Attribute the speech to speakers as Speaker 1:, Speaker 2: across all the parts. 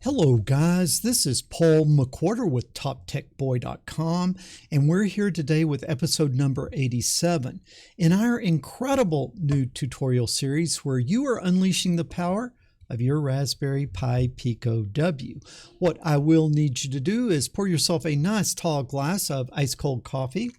Speaker 1: Hello guys, this is Paul McWhorter with TopTechBoy.com, and we're here today with episode number 87 in our incredible new tutorial series where you are unleashing the power of your Raspberry Pi Pico W. What I will need you to do is pour yourself a nice tall glass of ice cold coffee.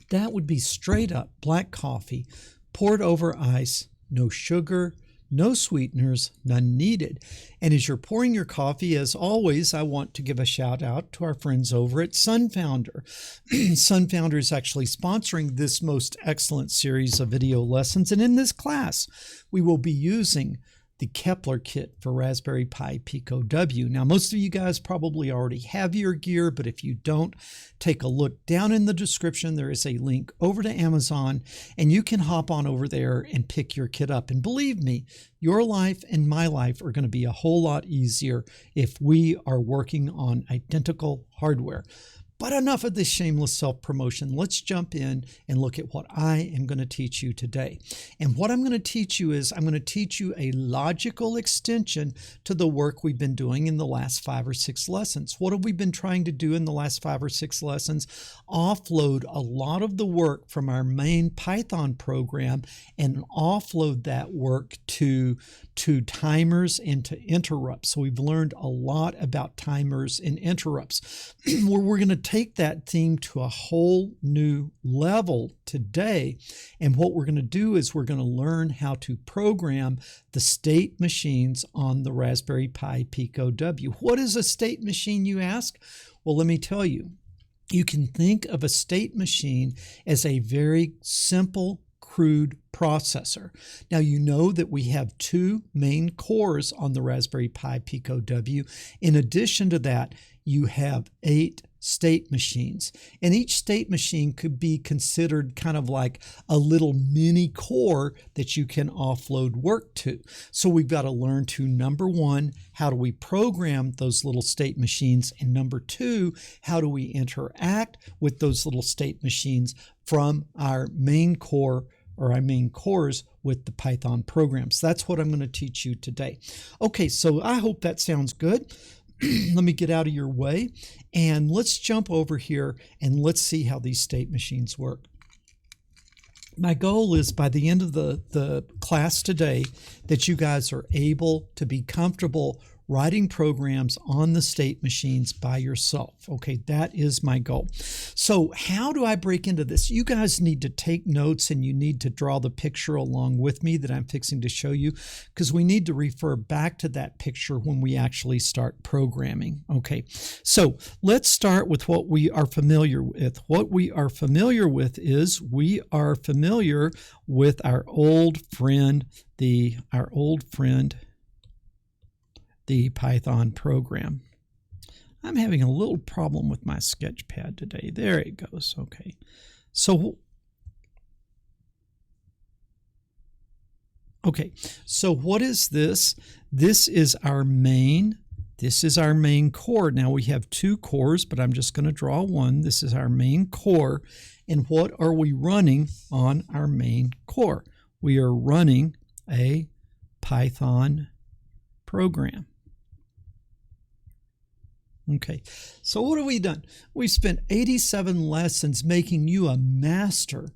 Speaker 1: That would be straight up black coffee poured over ice, no sugar, no sweeteners, none needed. And as you're pouring your coffee, as always, I want to give a shout out to our friends over at Sunfounder. Sunfounder is actually sponsoring this most excellent series of video lessons. And in this class, we will be using the Kepler kit for Raspberry Pi Pico W. Now, most of you guys probably already have your gear, but if you don't, take a look down in the description. There is a link over to Amazon, and you can hop on over there and pick your kit up. And believe me, your life and my life are going to be a whole lot easier if we are working on identical hardware. But enough of this shameless self-promotion. Let's jump in and look at what I am going to teach you today. And what I'm going to teach you is I'm going to teach you a logical extension to the work we've been doing in the last 5 or 6 lessons. What have we been trying to do in the last 5 or 6 lessons? Offload a lot of the work from our main Python program and offload that work to timers and to interrupts. So we've learned a lot about timers and interrupts. We're going to take that theme to a whole new level today. And what we're going to do is we're going to learn how to program the state machines on the Raspberry Pi Pico W. What is a state machine, you ask? Well, let me tell you. You can think of a state machine as a very simple, crude processor. Now, you know that we have 2 main cores on the Raspberry Pi Pico W. In addition to that, you have 8 state machines, and each state machine could be considered kind of like a little mini core that you can offload work to. So we've got to learn to, number 1, how do we program those little state machines, and number 2, how do we interact with those little state machines from our main core or our main cores with the Python programs. That's what I'm going to teach you today. Okay, so I hope that sounds good. Let me get out of your way and let's jump over here and let's see how these state machines work. My goal is by the end of the class today that you guys are able to be comfortable writing programs on the state machines by yourself. Okay, that is my goal. So how do I break into this? You guys need to take notes and you need to draw the picture along with me that I'm fixing to show you, because we need to refer back to that picture when we actually start programming. Okay, so let's start with what we are familiar with. What we are familiar with is we are familiar with our old friend, the Python program. I'm having a little problem with my sketchpad today. There it goes. Okay. So what is this? This is our main core. Now we have 2 cores, but I'm just going to draw one. This is our main core. And what are we running on our main core? We are running a Python program. Okay, so what have we done? We've spent 87 lessons making you a master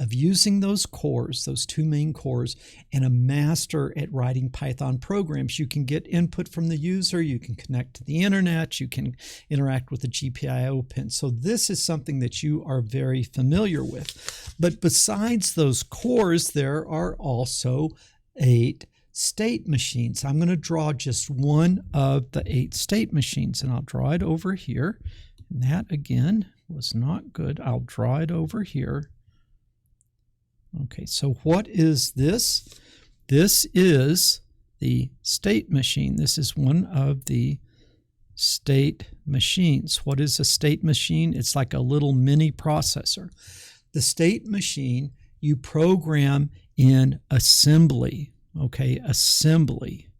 Speaker 1: of using those cores, those 2 main cores, and a master at writing Python programs. You can get input from the user, you can connect to the internet, you can interact with the GPIO pin. So this is something that you are very familiar with. But besides those cores, there are also 8 state machines. I'm going to draw just one of the 8 state machines, and I'll draw it over here. And that again was not good. I'll draw it over here. Okay, so what is this? This is the state machine. This is one of the state machines. What is a state machine? It's like a little mini processor. The state machine you program in assembly. Okay, assembly.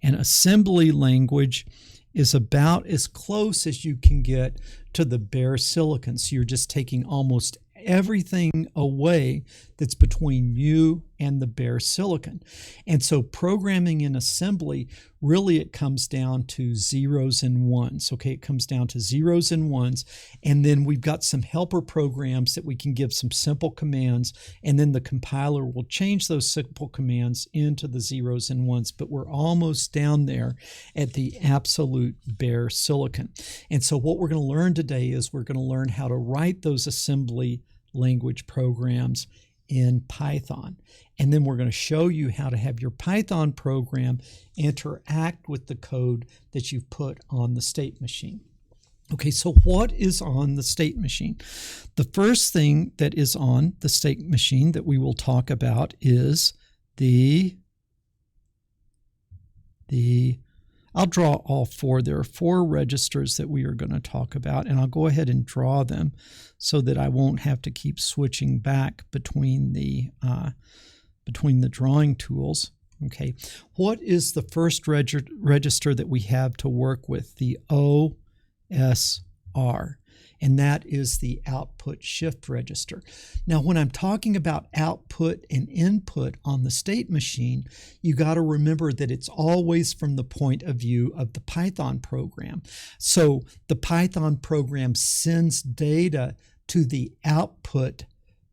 Speaker 1: And assembly language is about as close as you can get to the bare silicon. So you're just taking almost everything away that's between you and the bare silicon. And so programming in assembly, really it comes down to zeros and ones. Okay, it comes down to zeros and ones. And then we've got some helper programs that we can give some simple commands, and then the compiler will change those simple commands into the zeros and ones. But we're almost down there at the absolute bare silicon. And so what we're going to learn today is we're going to learn how to write those assembly language programs in Python. And then we're going to show you how to have your Python program interact with the code that you've put on the state machine. Okay, so what is on the state machine? The first thing that is on the state machine that we will talk about is I'll draw all four. There are four registers that we are going to talk about, and I'll go ahead and draw them so that I won't have to keep switching back between the drawing tools. Okay, what is the first register that we have to work with? The OSR. And that is the output shift register. Now, when I'm talking about output and input on the state machine, you got to remember that it's always from the point of view of the Python program. So the Python program sends data to the output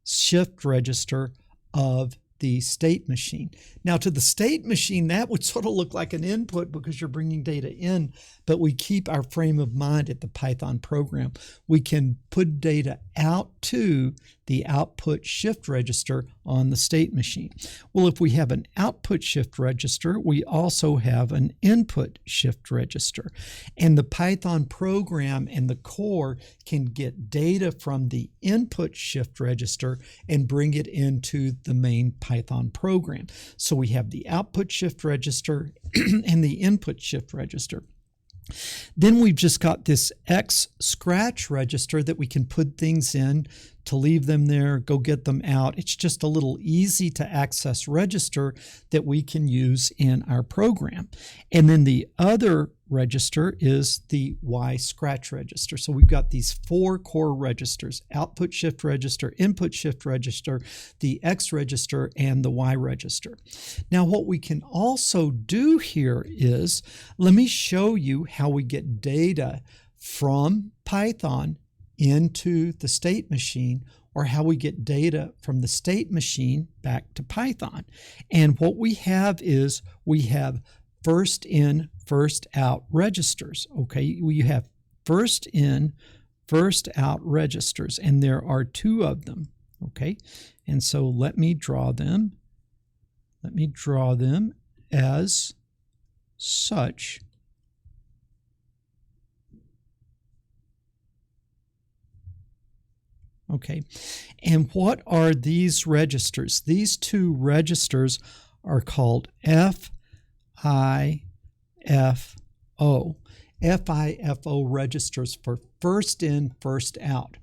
Speaker 1: shift register of the state machine. Now, to the state machine, that would sort of look like an input because you're bringing data in, but we keep our frame of mind at the Python program. We can put data out to the output shift register on the state machine. Well, if we have an output shift register, we also have an input shift register. And the Python program and the core can get data from the input shift register and bring it into the main Python program. So we have the output shift register and the input shift register. Then we've just got this X scratch register that we can put things in to leave them there, go get them out. It's just a little easy to access register that we can use in our program. And then the other register is the Y scratch register. So we've got these four core registers: output shift register, input shift register, the X register, and the Y register. Now, what we can also do here is, let me show you how we get data from Python into the state machine, or how we get data from the state machine back to Python. And what we have is we have first in, first out registers. Okay, we have first in, first out registers, and there are two of them. Okay, and so let me draw them. Let me draw them as such. Okay, and what are these registers? These two registers are called FIFO. FIFO registers for first in, first out.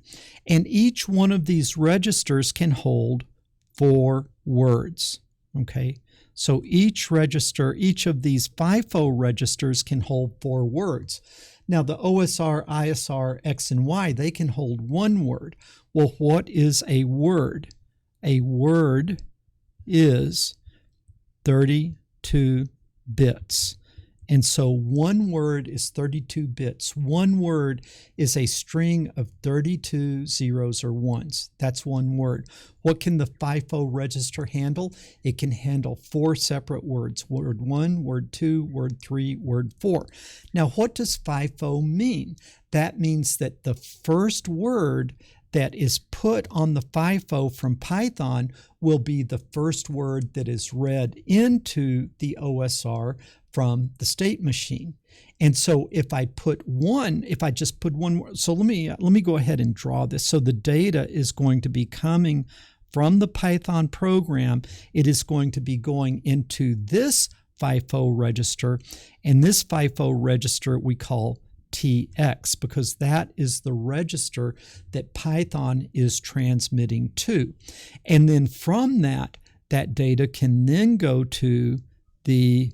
Speaker 1: And each one of these registers can hold 4 words. Okay, so each register, each of these FIFO registers can hold 4 words. Now, the OSR, ISR, X, and Y, they can hold 1 word. Well, what is a word? A word is 32 bits. And so 1 word is 32 bits. 1 word is a string of 32 zeros or ones. That's 1 word. What can the FIFO register handle? It can handle 4 separate words: word 1, word 2, word 3, word 4. Now, what does FIFO mean? That means that the first word that is put on the FIFO from Python will be the first word that is read into the OSR from the state machine. And so if I just put one word, so let me go ahead and draw this. So the data is going to be coming from the Python program. It is going to be going into this FIFO register, and this FIFO register we call TX, because that is the register that Python is transmitting to. And then from that data can then go to the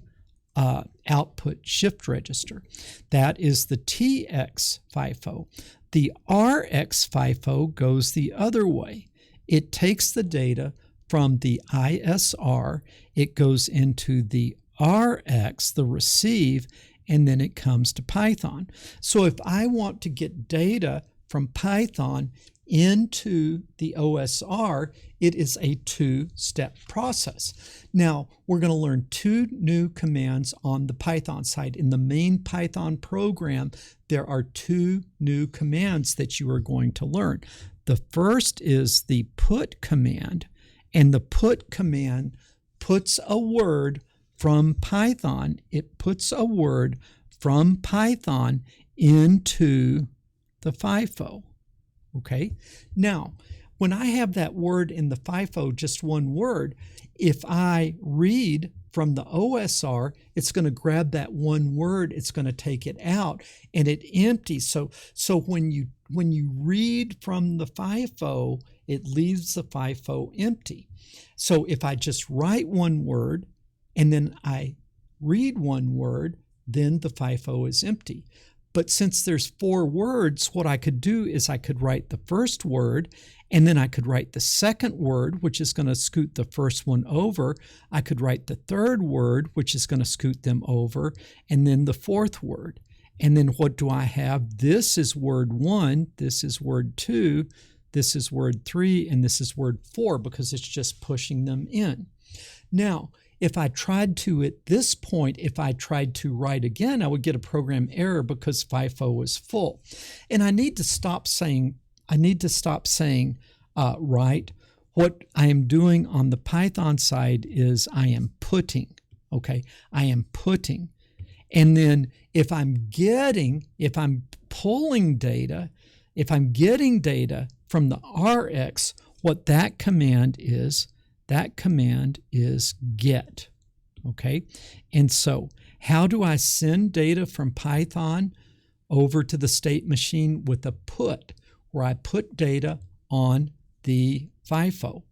Speaker 1: output shift register. That is the TX FIFO. The RX FIFO goes the other way. It takes the data from the ISR, it goes into the RX, the receive, and then it comes to Python. So if I want to get data from Python into the OSR, it is a two-step process. Now, we're going to learn two new commands on the Python side. In the main Python program, there are two new commands that you are going to learn. The first is the put command, and the put command puts a word from Python. It puts a word from Python into the FIFO. Okay, now when I have that word in the FIFO, just one word, if I read from the OSR, it's going to grab that one word, it's going to take it out, and it empties. So when you read from the FIFO, it leaves the FIFO empty. So if I just write one word and then I read one word, then the FIFO is empty. But since there's four words, what I could do is I could write the first word, and then I could write the second word, which is going to scoot the first one over. I could write the third word, which is going to scoot them over, and then the fourth word. And then what do I have? This is word 1, this is word 2, this is word 3, and this is word 4, because it's just pushing them in. Now, if I tried to, at this point, if I tried to write again, I would get a program error because FIFO was full. And I need to stop saying write. What I am doing on the Python side is I am putting, okay? I am putting. And then if I'm pulling data, if I'm getting data from the RX, what that command is get, okay? And so how do I send data from Python over to the state machine? With a put, where I put data on the FIFO,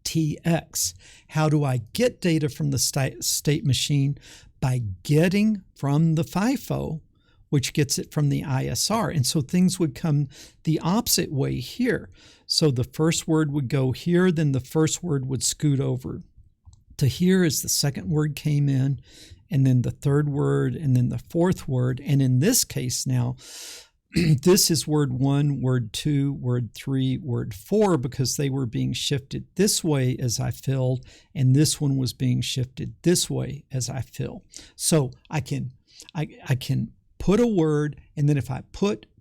Speaker 1: TX. How do I get data from the state machine? By getting from the FIFO, which gets it from the ISR. And so things would come the opposite way here. So the first word would go here, then the first word would scoot over to here as the second word came in, and then the third word, and then the fourth word. And in this case now, this is word 1, word 2, word 3, word 4, because they were being shifted this way as I filled, and this one was being shifted this way as I fill. So I can put a word, and then if I put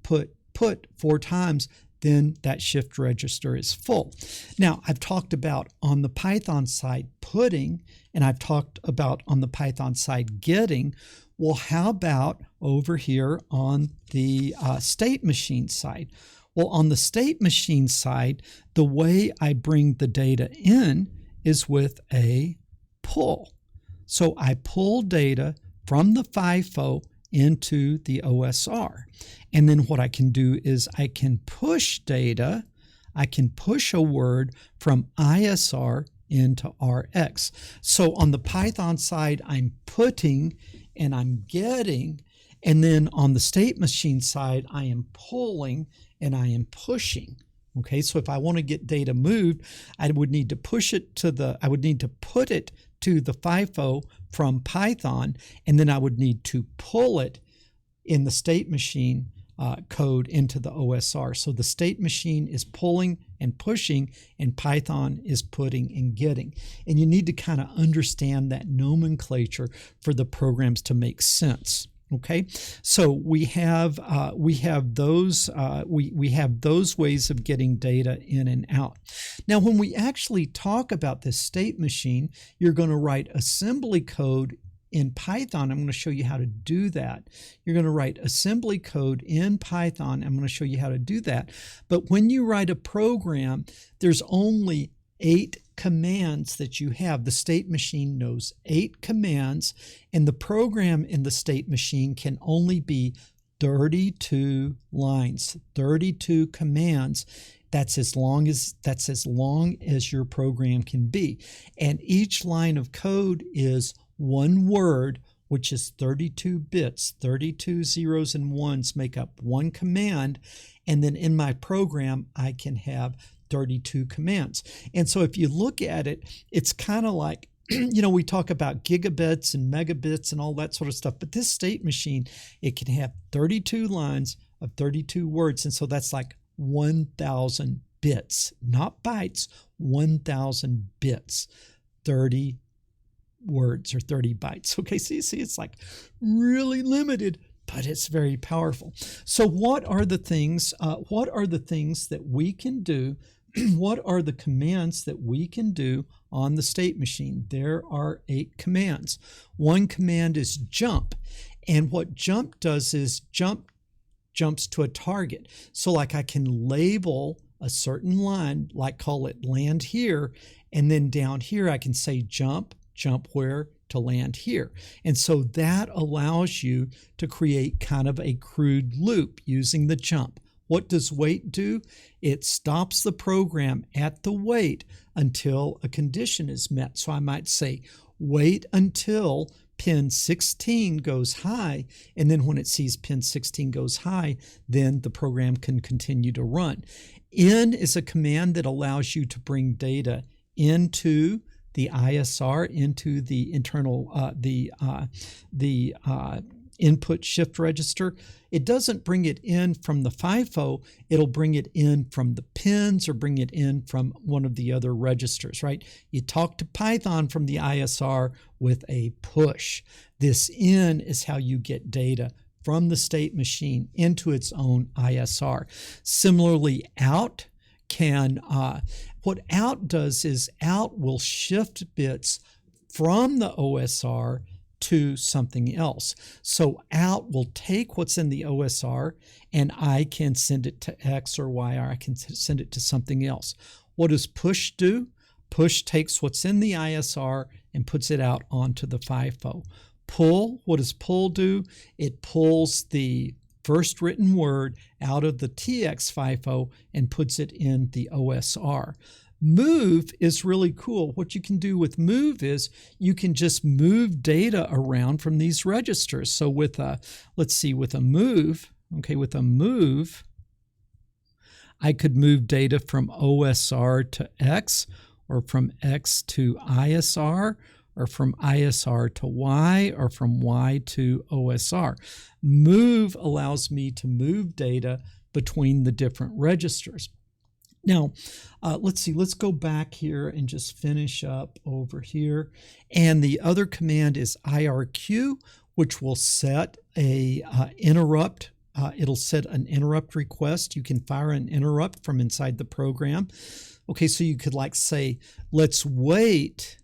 Speaker 1: 4 times, then that shift register is full. Now, I've talked about on the Python side putting, and I've talked about on the Python side getting. Well, how about over here on the state machine side? Well, on the state machine side, the way I bring the data in is with a pull. So I pull data from the FIFO into the OSR. And then what I can do is I can push data, I can push a word from ISR into RX. So on the Python side, I'm putting and I'm getting, and then on the state machine side, I am pulling and I am pushing. Okay, so if I want to get data moved, I would need to put it to the FIFO from Python, and then I would need to pull it in the state machine code into the OSR. So the state machine is pulling and pushing, and Python is putting and getting. And you need to kind of understand that nomenclature for the programs to make sense. Okay, so we have those ways of getting data in and out. Now, when we actually talk about this state machine, you're going to write assembly code in Python. I'm going to show you how to do that. You're going to write assembly code in Python. I'm going to show you how to do that. But when you write a program, there's only 8 commands that you have. The state machine knows 8 commands, and the program in the state machine can only be 32 lines, 32 commands. That's as long as your program can be. And each line of code is one word, which is 32 bits. 32 zeros and ones make up one command. And then in my program, I can have 32 commands. And so if you look at it, it's kind of like, we talk about gigabits and megabits and all that sort of stuff, but this state machine, it can have 32 lines of 32 words. And so that's like 1,000 bits, not bytes, 1,000 bits, 30 words or 30 bytes. Okay, see, it's like really limited, but it's very powerful. So what are the things that we can do? What are the commands that we can do on the state machine? There are 8 commands. One command is jump. And what jump does is jumps to a target. So like I can label a certain line, like call it land here, and then down here I can say jump where to land here. And so that allows you to create kind of a crude loop using the jump. What does wait do? It stops the program at the wait until a condition is met. So I might say wait until pin 16 goes high, and then when it sees pin 16 goes high, then the program can continue to run. In is a command that allows you to bring data into the ISR, into the internal input shift register. It doesn't bring it in from the FIFO, it'll bring it in from the pins or bring it in from one of the other registers, right? You talk to Python from the ISR with a push. This in is how you get data from the state machine into its own ISR. Similarly, out can, what out does is out will shift bits from the OSR to something else. So out will take what's in the OSR and I can send it to X or Y, or I can send it to something else. What does push do? Push takes what's in the ISR and puts it out onto the FIFO. Pull, what does pull do? It pulls the first written word out of the TX FIFO and puts it in the OSR. Move is really cool. What you can do with move is you can just move data around from these registers. So with a, with a move, I could move data from OSR to X, or from X to ISR, or from ISR to Y, or from Y to OSR. Move allows me to move data between the different registers. Now, let's go back here and just finish up over here. And the other command is IRQ, which will set a interrupt. It'll set an interrupt request. You can fire an interrupt from inside the program. Okay, so you could like say, let's wait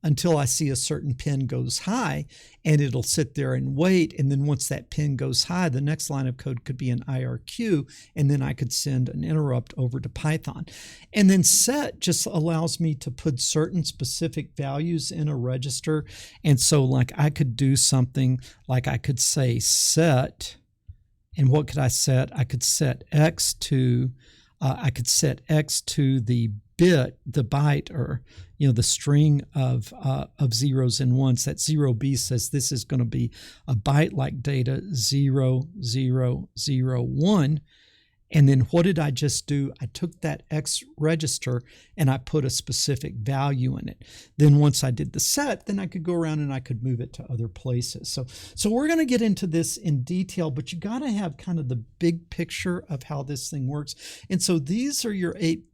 Speaker 1: until I see a certain pin goes high, and it'll sit there and wait. And then once that pin goes high, the next line of code could be an IRQ, and then I could send an interrupt over to Python. And then set just allows me to put certain specific values in a register. And so like I could do something like I could say set, and what could I set? I could set X to, the bit, the byte, or the string of zeros and ones. That 0B says this is going to be a byte like data 0, 0, 0, 1. And then what did I just do? I took that X register and I put a specific value in it. Then once I did the set, then I could go around and I could move it to other places. So we're going to get into this in detail, but you got to have kind of the big picture of how this thing works. And so these are your 8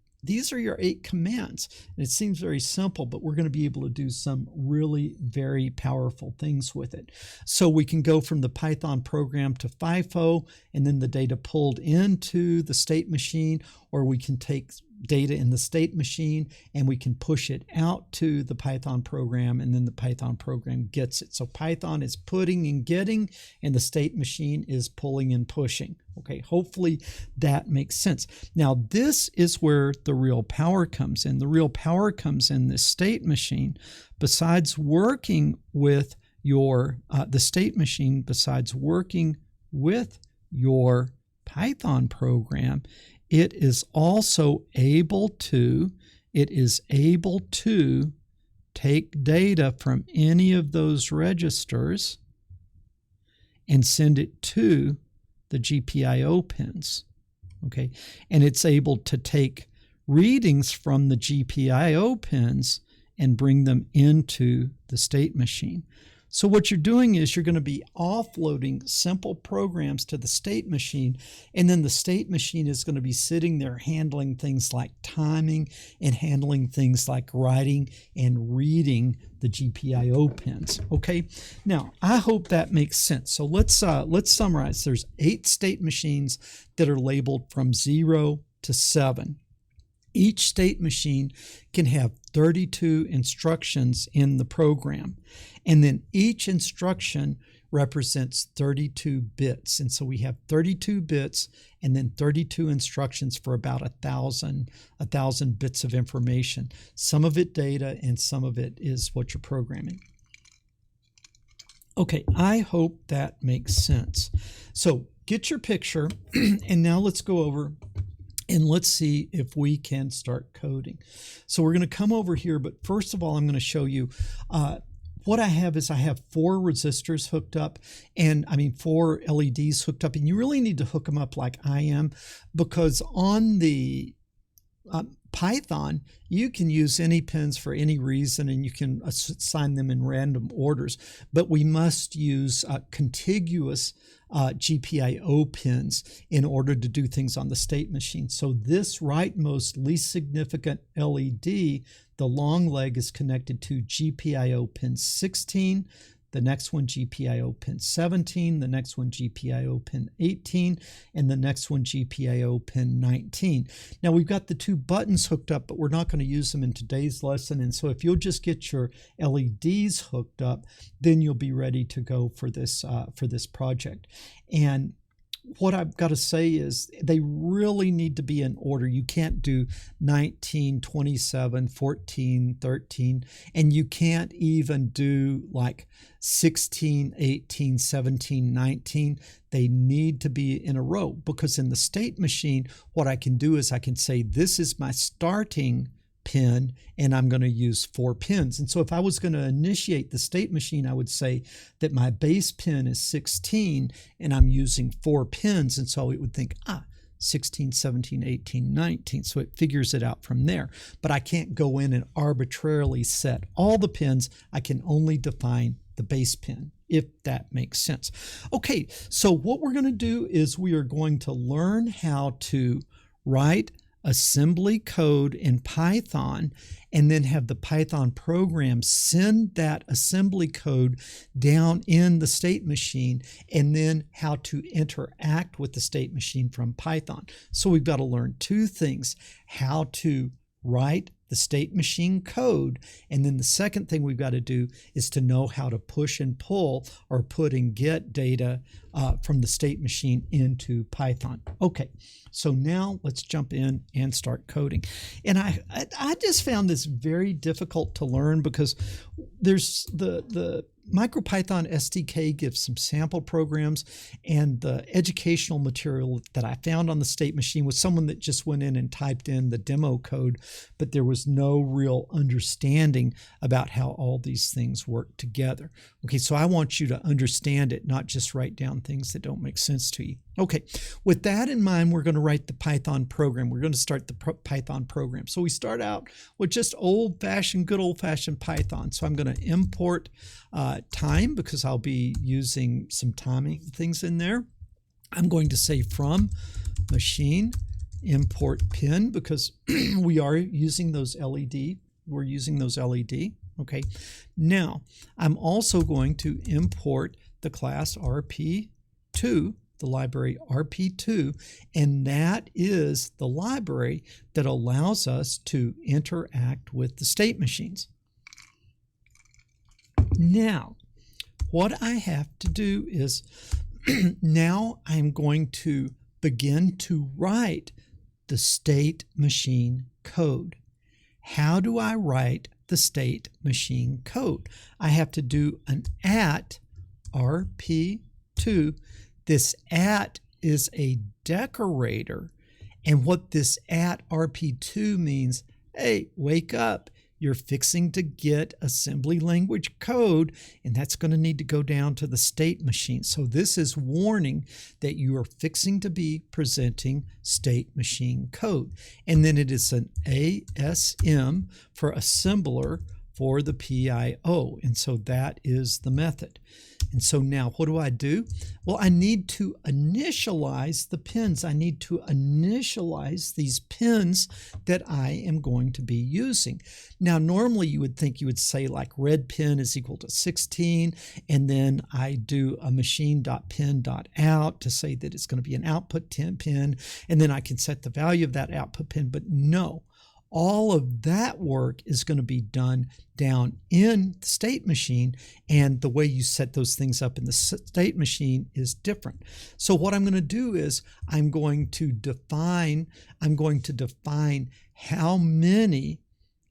Speaker 1: commands. And it seems very simple, but we're going to be able to do some really very powerful things with it. So we can go from the Python program to FIFO, and then the data pulled into the state machine, or we can take data in the state machine and we can push it out to the Python program, and then the Python program gets it. So Python is putting and getting, and the state machine is pulling and pushing. Okay, hopefully that makes sense. Now this is where the real power comes in. The real power comes in this state machine. Besides working with your the state machine, besides working with your Python program, it is also able to take data from any of those registers and send it to the GPIO pins. Okay, and it's able to take readings from the GPIO pins and bring them into the state machine. So what you're doing is you're going to be offloading simple programs to the state machine, and then the state machine is going to be sitting there handling things like timing and handling things like writing and reading the GPIO pins. Okay, now I hope that makes sense. So let's summarize. There's 8 state machines that are labeled from 0 to 7. Each state machine can have 32 instructions in the program, and then each instruction represents 32 bits. And so we have 32 bits and then 32 instructions for about 1,000 bits of information. Some of it data and some of it is what you're programming. Okay, I hope that makes sense. So get your picture, and now let's go over and let's see if we can start coding. So we're going to come over here, but first of all, I'm going to show you what I have is I have 4 resistors hooked up, and 4 LEDs hooked up, and you really need to hook them up like I am, because on the Python, you can use any pins for any reason, and you can assign them in random orders, but we must use contiguous GPIO pins in order to do things on the state machine. So this rightmost least significant LED, the long leg, is connected to GPIO pin 16, the next one GPIO pin 17, the next one GPIO pin 18, and the next one GPIO pin 19. Now we've got the 2 buttons hooked up, but we're not going to use them in today's lesson. And so if you'll just get your LEDs hooked up, then you'll be ready to go for this project. And what I've got to say is they really need to be in order. You can't do 19, 27, 14, 13, and you can't even do like 16, 18, 17, 19. They need to be in a row, because in the state machine, what I can do is I can say, this is my starting pin, and I'm going to use 4 pins. And so if I was going to initiate the state machine, I would say that my base pin is 16 and I'm using 4 pins. And so it would think, 16, 17, 18, 19. So it figures it out from there. But I can't go in and arbitrarily set all the pins. I can only define the base pin, if that makes sense. Okay, so what we're going to do is we are going to learn how to write assembly code in Python, and then have the Python program send that assembly code down in the state machine, and then how to interact with the state machine from Python. So we've got to learn 2 things: how to write the state machine code, and then the second thing we've got to do is to know how to push and pull or put and get data from the state machine into Python. Okay, so now let's jump in and start coding. And I just found this very difficult to learn, because there's the MicroPython SDK gives some sample programs, and the educational material that I found on the state machine was someone that just went in and typed in the demo code, but there was no real understanding about how all these things work together. Okay, so I want you to understand it, not just write down things that don't make sense to you. Okay, with that in mind, we're going to write the Python program. We're going to start the Python program. So we start out with just good old-fashioned Python. So I'm going to import time, because I'll be using some timing things in there. I'm going to say from machine import pin, because we are using those LED. We're using those LED. Okay. Now, I'm also going to import the class RP2, the library RP2, and that is the library that allows us to interact with the state machines. Now, what I have to do is now I'm going to begin to write the state machine code. How do I write the state machine code? I have to do an at RP2. This at is a decorator, and what this at RP2 means, hey, wake up. you're fixing to get assembly language code, and that's going to need to go down to the state machine. So this is warning that you are fixing to be presenting state machine code. And then it is an ASM for assembler for the PIO. And so that is the method. And so now what do? Well, I need to initialize the pins. I need to initialize these pins that I am going to be using. Now, normally you would think you would say like red pin is equal to 16, and then I do a machine.pin.out to say that it's going to be an output 10 pin, and then I can set the value of that output pin. But no, all of that work is going to be done down in the state machine, and the way you set those things up in the state machine is different. So what I'm going to do is I'm going to define how many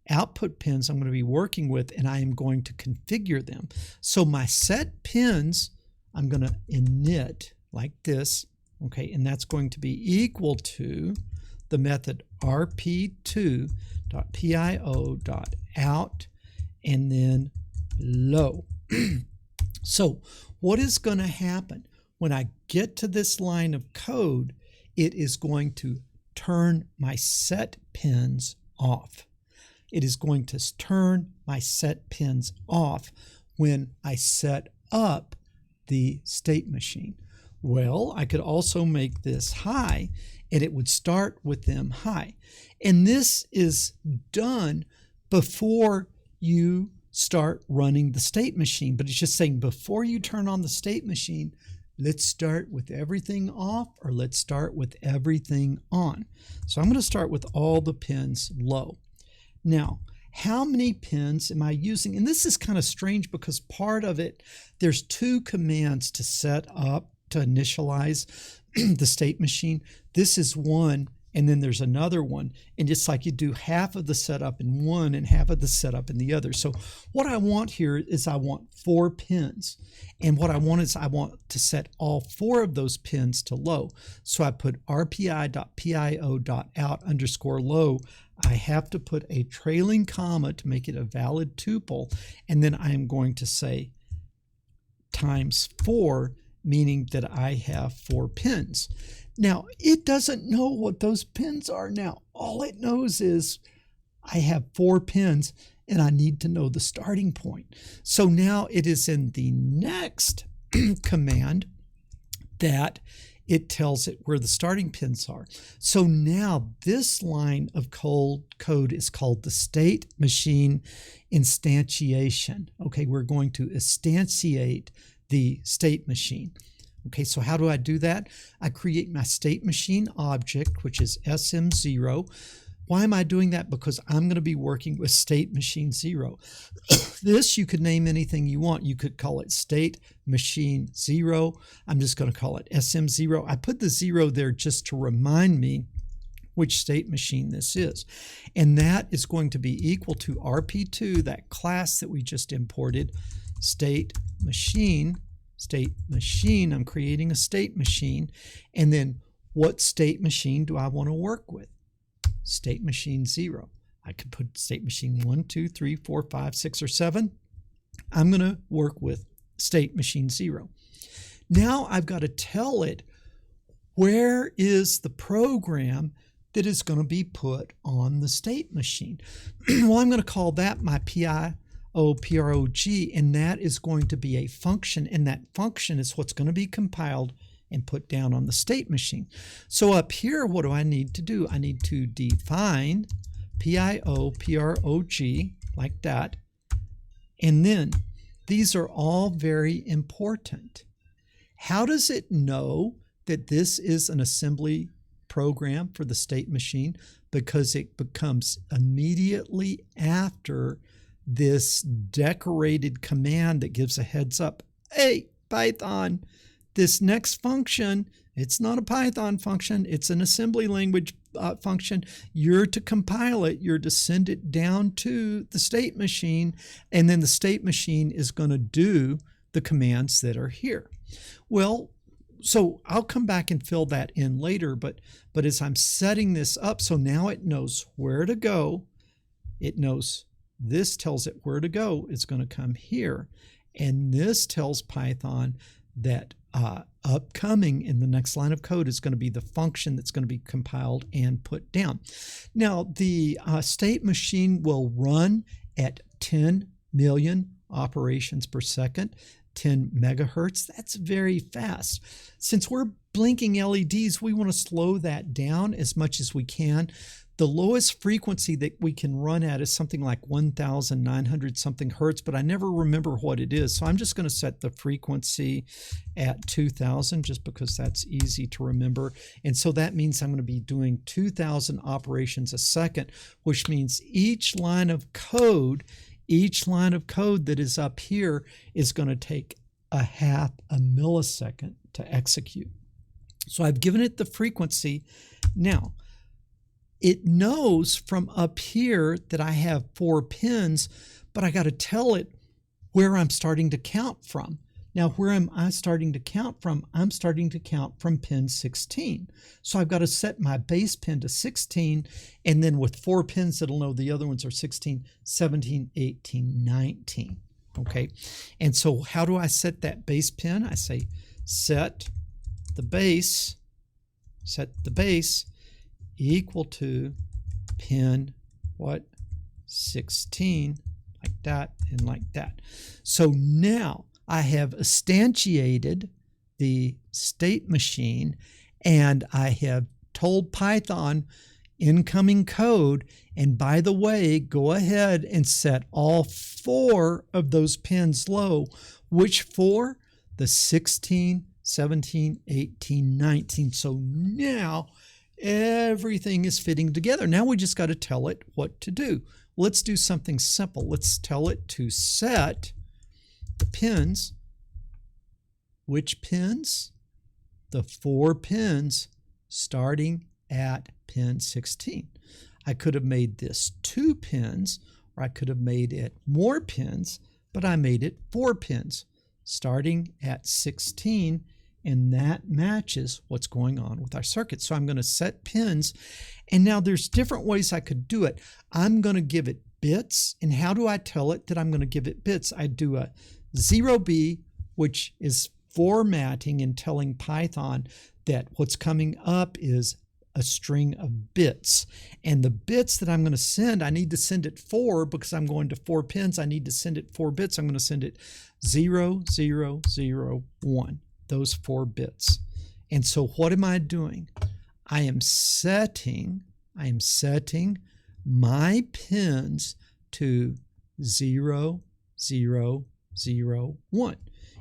Speaker 1: output pins I'm going to be working with, and I am going to configure them. So my set pins, I'm going to init like this, okay, and that's going to be equal to the method rp2.pio.out and then low. So what is going to happen when I get to this line of code? It is going to turn my set pins off. It is going to turn my set pins off when I set up the state machine. Well, I could also make this high, and it would start with them high. And this is done before you start running the state machine. But it's just saying before you turn on the state machine, let's start with everything off, or let's start with everything on. So I'm going to start with all the pins low. Now, how many pins am I using? And this is kind of strange because part of it, there's two commands to set up to initialize the state machine. This is one, and then there's another one, and it's like you do half of the setup in one and half of the setup in the other. So what I want here is I want 4 pins, and what I want is I want to set all 4 of those pins to low. So I put rpi.pio.out_low. I have to put a trailing comma to make it a valid tuple, and then I am going to say times 4, meaning that I have 4 pins. Now, it doesn't know what those pins are now. All it knows is I have 4 pins, and I need to know the starting point. So now it is in the next command that it tells it where the starting pins are. So now this line of code is called the state machine instantiation. Okay, we're going to instantiate the state machine. Okay, so how do I do that? I create my state machine object, which is SM0. Why am I doing that? Because I'm going to be working with state machine 0. This you could name anything you want. You could call it state machine 0. I'm just going to call it SM0. I put the 0 there just to remind me which state machine this is. And that is going to be equal to RP2, that class that we just imported, state machine. I'm creating a state machine. And then what state machine do I want to work with? State machine 0. I could put state machine 1, 2, 3, 4, 5, 6, or 7. I'm going to work with state machine 0. Now I've got to tell it where is the program that is going to be put on the state machine. Well, I'm going to call that my PIO prog, and that is going to be a function, and that function is what's going to be compiled and put down on the state machine. So up here, what do I need to do? I need to define PIO prog like that. And then these are all very important. How does it know that this is an assembly program for the state machine? Because it becomes immediately after this decorated command that gives a heads up. Hey, Python, this next function, it's not a Python function, it's an assembly language function. You're to compile it, you're to send it down to the state machine, and then the state machine is going to do the commands that are here. Well, so I'll come back and fill that in later, but as I'm setting this up, so now it knows where to go, it knows This tells it where to go. It's going to come here. And this tells Python that upcoming in the next line of code is going to be the function that's going to be compiled and put down. Now, the state machine will run at 10 million operations per second, 10 megahertz. That's very fast. Since we're blinking LEDs, we want to slow that down as much as we can. The lowest frequency that we can run at is something like 1,900 something hertz, but I never remember what it is. So I'm just going to set the frequency at 2,000 just because that's easy to remember. And so that means I'm going to be doing 2,000 operations a second, which means each line of code that is up here is going to take a half a millisecond to execute. So I've given it the frequency. Now, it knows from up here that I have 4 pins, but I got to tell it where I'm starting to count from. Now, where am I starting to count from? I'm starting to count from pin 16. So I've got to set my base pin to 16, and then with 4 pins, it'll know the other ones are 16, 17, 18, 19. Okay, and so how do I set that base pin? I say set the base equal to pin 16, like that and like that. So now I have instantiated the state machine, and I have told Python incoming code, and by the way, go ahead and set all 4 of those pins low. Which 4? The 16, 17, 18, 19. So now everything is fitting together. Now we just got to tell it what to do. Let's do something simple. Let's tell it to set the pins. Which pins? The 4 pins starting at pin 16. I could have made this 2 pins, or I could have made it more pins, but I made it 4 pins starting at 16, and that matches what's going on with our circuit. So I'm going to set pins, and now there's different ways I could do it. I'm going to give it bits, and how do I tell it that I'm going to give it bits? I do a 0B, which is formatting and telling Python that what's coming up is a string of bits, and the bits that I'm going to send, I need to send it 4 because I'm going to 4 pins. I need to send it 4 bits. I'm going to send it 0, 0, 0, 1, those 4 bits. And so what am I doing? I am setting my pins to 0, 0, 0, 1.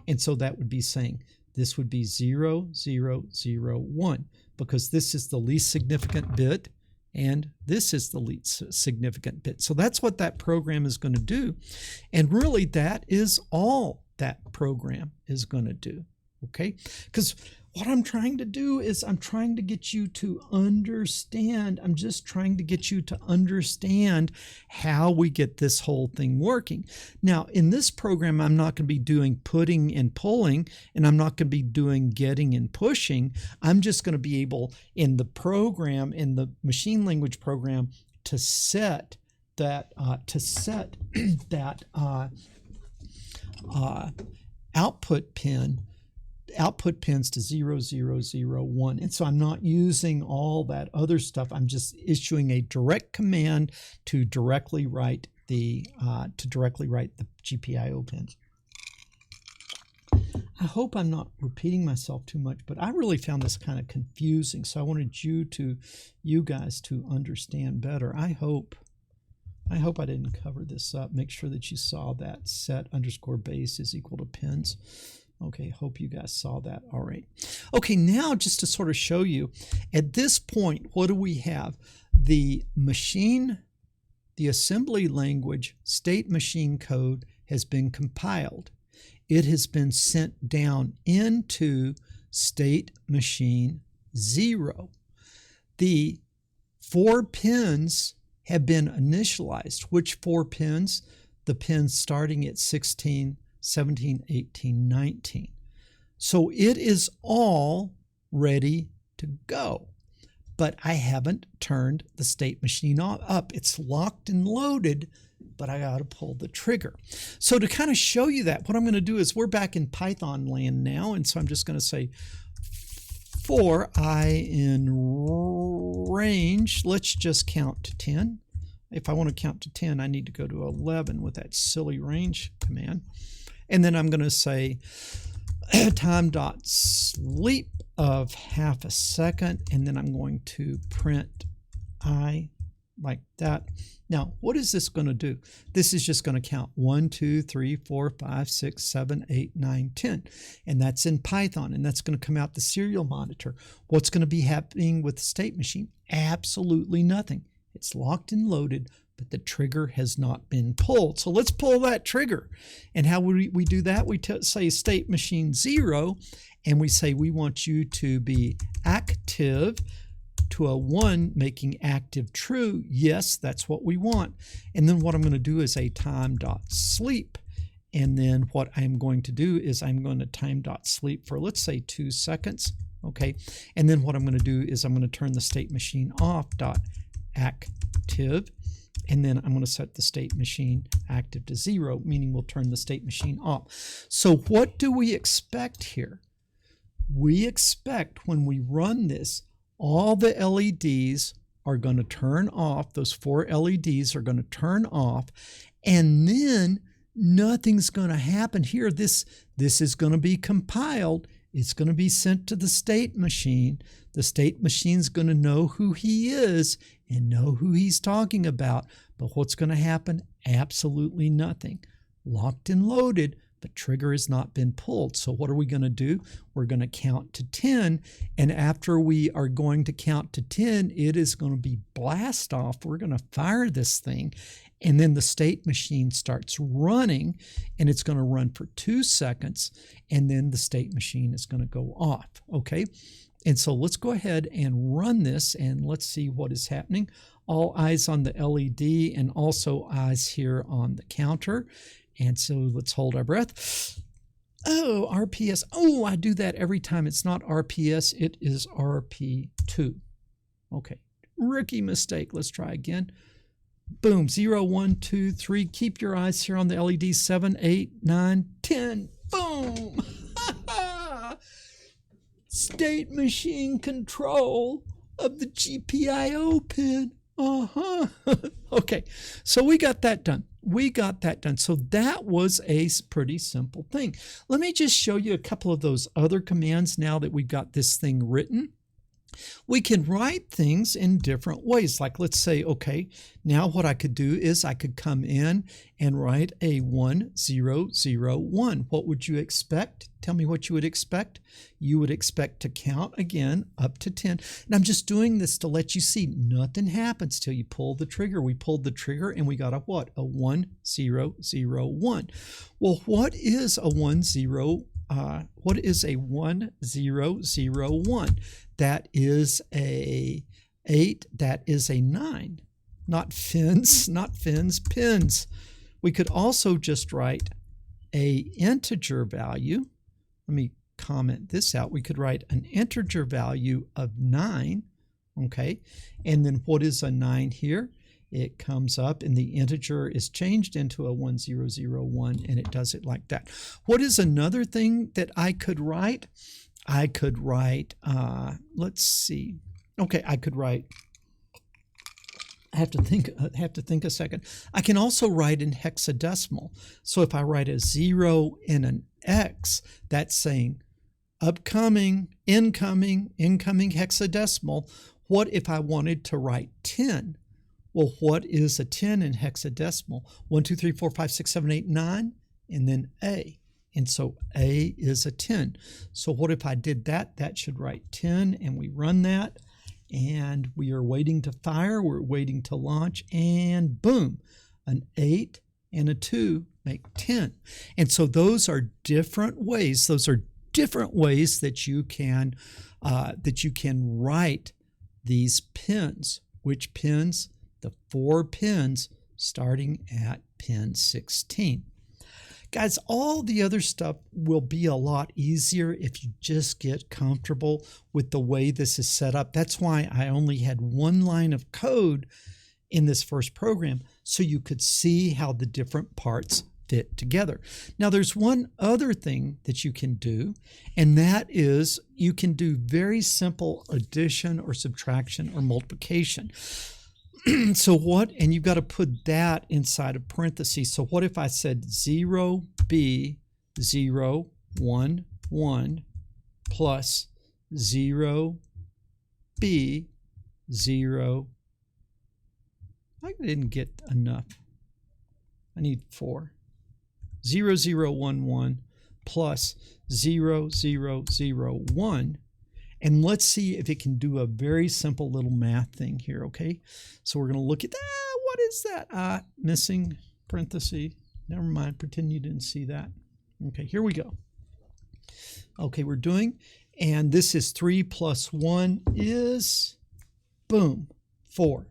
Speaker 1: And so that would be saying this would be 0, 0, 0, 1, because this is the least significant bit and this is the least significant bit. So that's what that program is going to do. And really that is all that program is going to do. Okay? Because what I'm trying to do is I'm trying to get you to understand. I'm just trying to get you to understand how we get this whole thing working. Now, in this program, I'm not going to be doing putting and pulling, and I'm not going to be doing getting and pushing. I'm just going to be able, in the program, in the machine language program, to set that output pins to 0, 0, 0, 1. And so I'm not using all that other stuff. I'm just issuing a direct command to directly write the GPIO pins. I hope I'm not repeating myself too much, but I really found this kind of confusing. So I wanted you guys to understand better. I hope I didn't cover this up. Make sure that you saw that set _ base is equal to pins. Okay, hope you guys saw that. All right. Okay, now just to sort of show you, at this point, what do we have? The assembly language state machine code has been compiled. It has been sent down into state machine 0. The 4 pins have been initialized. Which 4 pins? The pins starting at 16, 17, 18, 19. So it is all ready to go, but I haven't turned the state machine up. It's locked and loaded but I got to pull the trigger. So to kind of show you that, what I'm going to do is we're back in Python land now. And so I'm just going to say for I in range, let's just count to 10. If I want to count to 10, I need to go to 11 with that silly range command. And then I'm going to say time.sleep of half a second. And then I'm going to print I like that. Now, what is this going to do? This is just going to count 1, 2, 3, 4, 5, 6, 7, 8, 9, 10. And that's in Python, and that's going to come out the serial monitor. What's going to be happening with the state machine? Absolutely nothing. It's locked and loaded, but the trigger has not been pulled. So let's pull that trigger. And how would we do that? We say state machine 0, and we say we want you to be active to a 1, making active true. Yes, that's what we want. And then what I'm going to do is a time.sleep. And then what I'm going to do is I'm going to time.sleep for, let's say, 2 seconds. Okay. And then what I'm going to do is I'm going to turn the state machine off active. And then I'm going to set the state machine active to 0, meaning we'll turn the state machine off. So what do we expect here? We expect when we run this, all the LEDs are going to turn off. Those 4 LEDs are going to turn off, and then nothing's going to happen here. This is going to be compiled. It's going to be sent to the state machine. The state machine's going to know who he is and know who he's talking about. But what's going to happen? Absolutely nothing. Locked and loaded, but trigger has not been pulled. So what are we going to do? We're going to count to 10. And after we are going to count to 10, it is going to be blast off. We're going to fire this thing. And then the state machine starts running, and it's going to run for 2 seconds. And then the state machine is going to go off. Okay. And so let's go ahead and run this, and let's see what is happening. All eyes on the LED, and also eyes here on the counter. And so let's hold our breath. Oh, RPS. Oh, I do that every time. It's not RPS. It is RP2. Okay. Rookie mistake. Let's try again. Boom. 0, 1, 2, 3. Keep your eyes here on the LED. 7, 8, 9, 10. Boom. State machine control of the GPIO pin. Okay. So we got that done. So that was a pretty simple thing. Let me just show you a couple of those other commands now that we've got this thing written. We can write things in different ways. Like, let's say, okay, now what I could do is I could come in and write a 1, 0, 0, 1. What would you expect? Tell me what you would expect. You would expect to count again up to 10. And I'm just doing this to let you see nothing happens till you pull the trigger. We pulled the trigger and we got a what? A 1, 0, 0, 1. Well, what is a 1, 0? What is a 1, 0, 0, 1? That is a 8. That is a 9. Not fins, pins. We could also just write a integer value. Let me comment this out. We could write an integer value of 9. Okay. And then what is a 9 here? It comes up and the integer is changed into a 1001, and it does it like that. What is another thing that I could write? I could write, let's see. Okay, I could write, I have to think a second. I can also write in hexadecimal. So if I write a 0 and an X, that's saying upcoming, incoming hexadecimal. What if I wanted to write 10? Well, what is a 10 in hexadecimal? 1, 2, 3, 4, 5, 6, 7, 8, 9, and then A. And so A is a 10. So what if I did that? That should write 10, and we run that, and we are waiting to fire. We're waiting to launch, and boom, an 8 and a 2 make 10. And so those are different ways. Those are different ways that you can write these pins. Which pins? The 4 pins starting at pin 16. Guys, all the other stuff will be a lot easier if you just get comfortable with the way this is set up. That's why I only had one line of code in this first program, so you could see how the different parts fit together. Now there's one other thing that you can do, and that is you can do very simple addition or subtraction or multiplication. So what, and you've got to put that inside of parentheses. So what if I said 0b 0 1 1 plus 0b 0, I didn't get enough, I need 4, 0 0 1 1 plus 0 0 0 1, and let's see if it can do a very simple little math thing here. Okay, so we're going to look at that. What is that? Missing parenthesis. Never mind, pretend you didn't see that. Okay, here we go. Okay, we're doing, and this is 3 plus 1 is, boom, 4.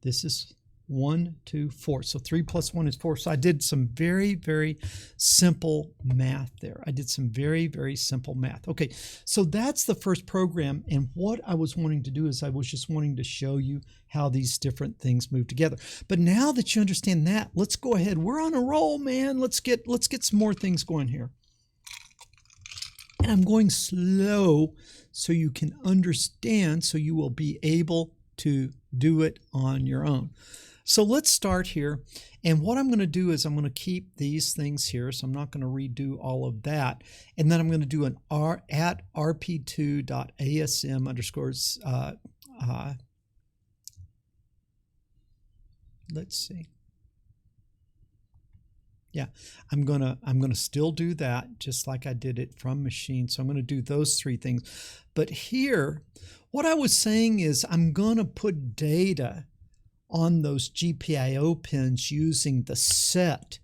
Speaker 1: This is 1, 2, 4. So 3 plus 1 is 4. So I did some very, very simple math there. I did some very, very simple math. Okay, so that's the first program. And what I was wanting to do is I was just wanting to show you how these different things move together. But now that you understand that, let's go ahead. We're on a roll, man. Let's get some more things going here. And I'm going slow so you can understand, so you will be able to do it on your own. So let's start here, and what I'm going to do is I'm going to keep these things here, so I'm not going to redo all of that, and then I'm going to do an at rp2.asm underscores, let's see. Yeah, I'm gonna still do that just like I did it from machine. So I'm going to do those three things. But here, what I was saying is I'm going to put data on those GPIO pins using the set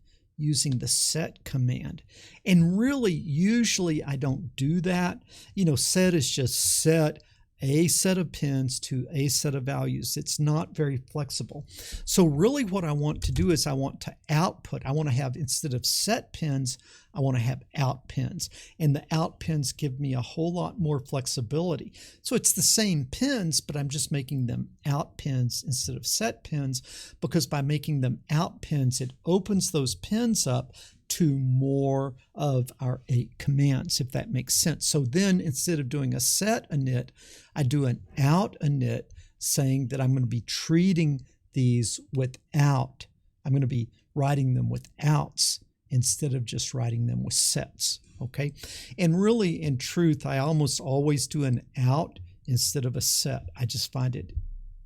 Speaker 1: command. And really, usually I don't do that. You know, set is just set a set of pins to a set of values. It's not very flexible. So really what I want to do is I want to output. I want to have, instead of set pins, I want to have out pins. And the out pins give me a whole lot more flexibility. So it's the same pins, but I'm just making them out pins instead of set pins, because by making them out pins, it opens those pins up to more of our 8 commands, if that makes sense. So then instead of doing a set init, I do an out init, saying that I'm going to be treating these without. I'm going to be writing them with outs instead of just writing them with sets. Okay. And really, in truth, I almost always do an out instead of a set. I just find it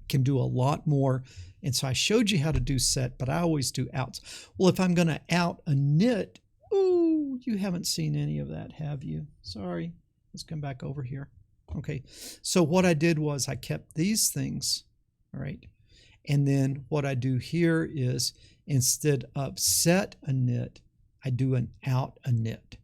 Speaker 1: can do a lot more. And so I showed you how to do set, but I always do outs. Well, if I'm going to out init, ooh, you haven't seen any of that, have you? Sorry. Let's come back over here. Okay. So what I did was I kept these things, all right? And then what I do here is instead of set init, I do an out init.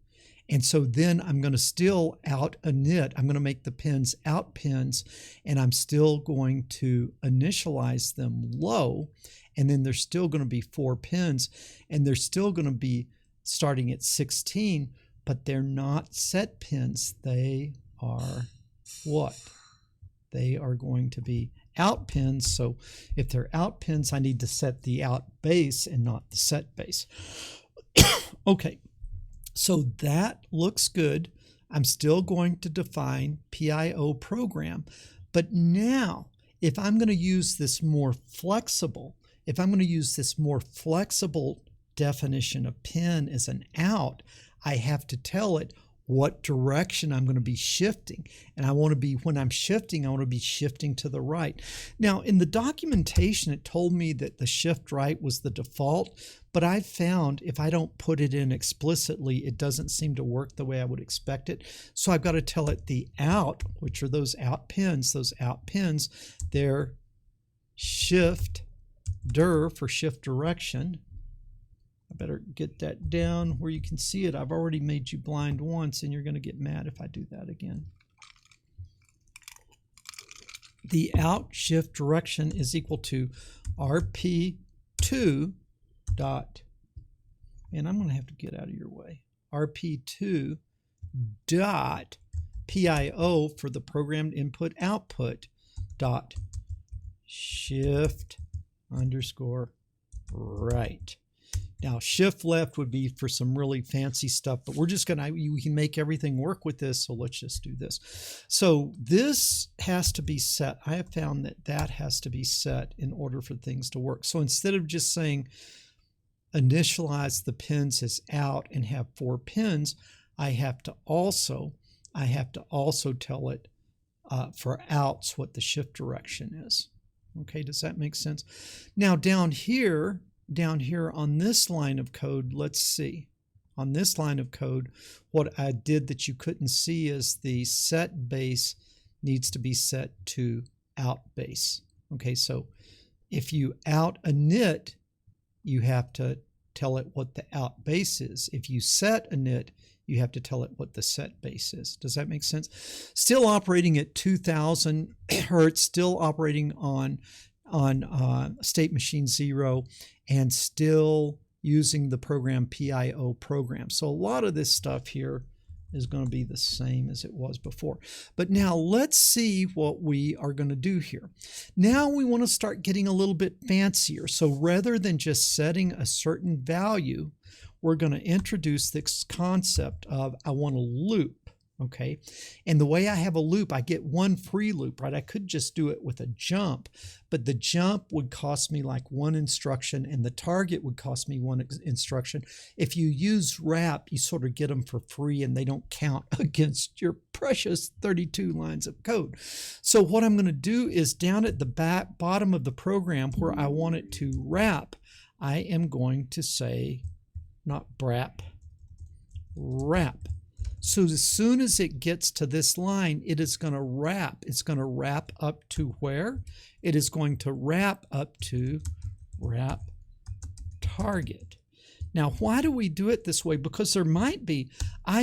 Speaker 1: And so then I'm going to still out init. I'm going to make the pins out pins, and I'm still going to initialize them low. And then there's still going to be 4 pins, and they're still going to be starting at 16, but they're not set pins. They are what? They are going to be out pins. So if they're out pins, I need to set the out base and not the set base. Okay. So that looks good. I'm still going to define PIO program. But now, if I'm going to use this more flexible, definition of pin as an out, I have to tell it what direction I'm going to be shifting. And I want to be, when I'm shifting, I want to be shifting to the right. Now, in the documentation, it told me that the shift right was the default, but I've found if I don't put it in explicitly, it doesn't seem to work the way I would expect it. So I've got to tell it the out, which are those out pins, they're shift dir for shift direction. I better get that down where you can see it. I've already made you blind once, and you're going to get mad if I do that again. The out shift direction is equal to rp2 dot, and I'm going to have to get out of your way, rp2 dot PIO for the programmed input output dot shift underscore right. Now, shift left would be for some really fancy stuff, but we're just we can make everything work with this, so let's just do this. So this has to be set. I have found that that has to be set in order for things to work. So instead of just saying initialize the pins as out and have 4 pins, I have to also tell it for outs what the shift direction is. Okay, does that make sense? Now down here on this line of code, let's see. On this line of code, what I did that you couldn't see is the set base needs to be set to out base. Okay, so if you out init, you have to tell it what the out base is. If you set init, you have to tell it what the set base is. Does that make sense? Still operating at 2000 hertz, still operating on state machine 0, and still using the program PIO program. So a lot of this stuff here is going to be the same as it was before. But now let's see what we are going to do here. Now we want to start getting a little bit fancier. So rather than just setting a certain value, we're going to introduce this concept of I want a loop. Okay, and the way I have a loop, I get one free loop, right? I could just do it with a jump, but the jump would cost me like 1 instruction and the target would cost me 1 instruction. If you use wrap, you sort of get them for free and they don't count against your precious 32 lines of code. So what I'm going to do is down at the bottom of the program where I want it to wrap, I am going to say, not brap, wrap. So as soon as it gets to this line, it is going to wrap. It's going to wrap up to where? It is going to wrap up to wrap target. Now, why do we do it this way? Because I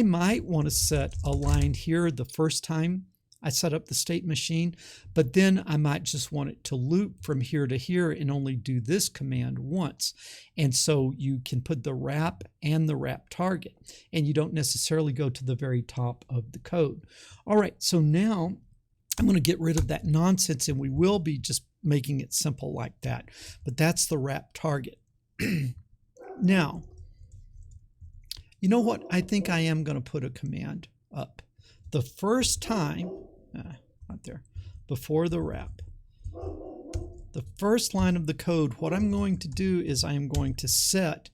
Speaker 1: might want to set a line here the first time I set up the state machine, but then I might just want it to loop from here to here and only do this command once. And so you can put the wrap and the wrap target, and you don't necessarily go to the very top of the code. All right, so now I'm going to get rid of that nonsense, and we will be just making it simple like that. But that's the wrap target. Now, you know what? I think I am going to put a command up. The first time, not there, before the wrap, the first line of the code, what I'm going to do is I am going to set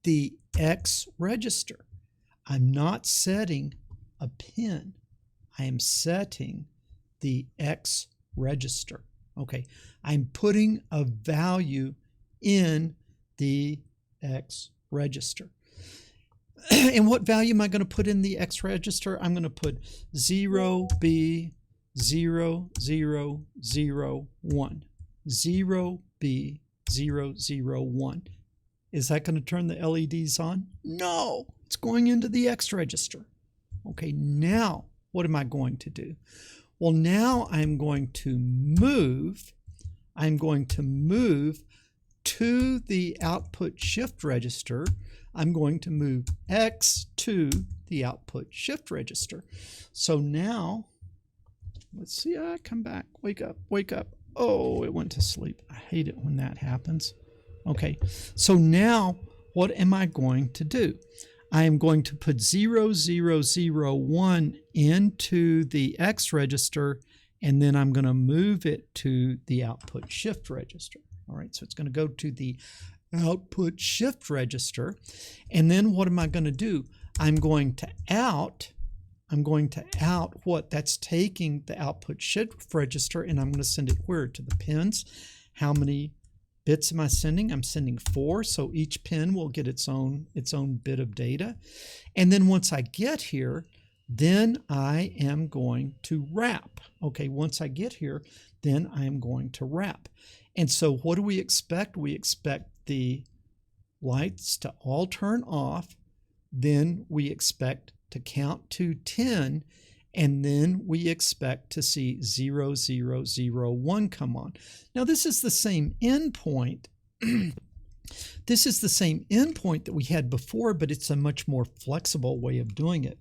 Speaker 1: the X register. I'm not setting a pin. I am setting the X register. Okay, I'm putting a value in the X register. And what value am I going to put in the X register? I'm going to put 0B0001. 0B001. Is that going to turn the LEDs on? No, it's going into the X register. Okay, now what am I going to do? Well, now I'm going to move to the output shift register. I'm going to move X to the output shift register. So now, let's see, come back, wake up. Oh, it went to sleep. I hate it when that happens. Okay, so now what am I going to do? I am going to put 0001 into the X register, and then I'm going to move it to the output shift register. All right, so it's going to go to the output shift register. And then what am I going to do? I'm going to out what? That's taking the output shift register, and I'm going to send it where? To the pins. How many bits am I sending? I'm sending 4, so each pin will get its own bit of data. And then once I get here, then I am going to wrap. Okay, once I get here, then I am going to wrap. And so what do we expect? We expect the lights to all turn off. Then we expect to count to 10. And then we expect to see 0001 come on. Now this is the same endpoint. This is the same endpoint that we had before, but it's a much more flexible way of doing it.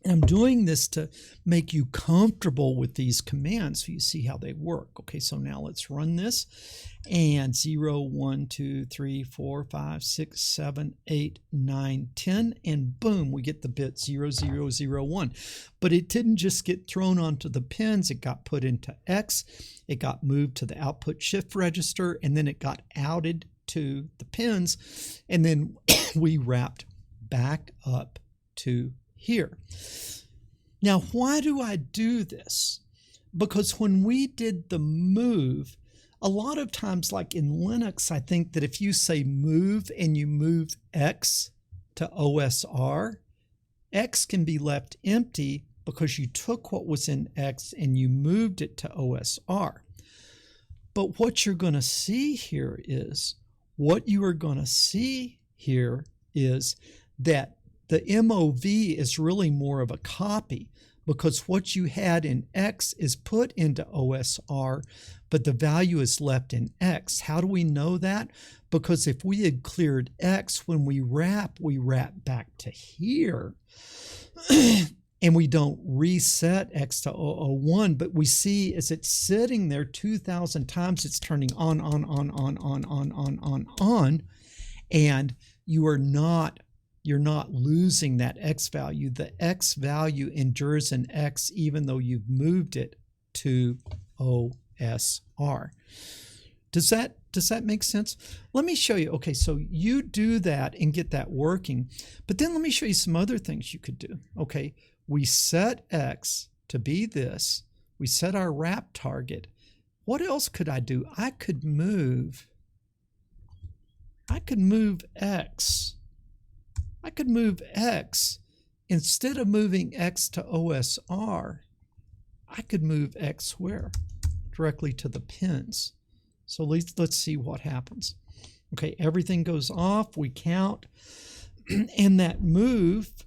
Speaker 1: And I'm doing this to make you comfortable with these commands so you see how they work. Okay, so now let's run this. And 0, 1, 2, 3, 4, 5, 6, 7, 8, 9, 10. And boom, we get the bit 0, 0, 0, 1. But it didn't just get thrown onto the pins. It got put into X. It got moved to the output shift register. And then it got outed to the pins. And then we wrapped back up to here. Now, why do I do this? Because when we did the move, a lot of times, like in Linux, I think that if you say move and you move X to OSR, X can be left empty because you took what was in X and you moved it to OSR. But what you're going to see here is, that the MOV is really more of a copy, because what you had in X is put into OSR, but the value is left in X. How do we know that? Because if we had cleared X, when we wrap back to here, and we don't reset X to 001, but we see as it's sitting there 2,000 times, it's turning on, and you're not losing that X value. The X value endures in X even though you've moved it to OSR. Does that make sense? Let me show you. Okay, so you do that and get that working, but then let me show you some other things you could do. Okay, we set X to be this. We set our wrap target. What else could I do? I could move X. I could move X. Instead of moving X to OSR, I could move X where? Directly to the pins. So let's see what happens. Okay, everything goes off, we count, and that moves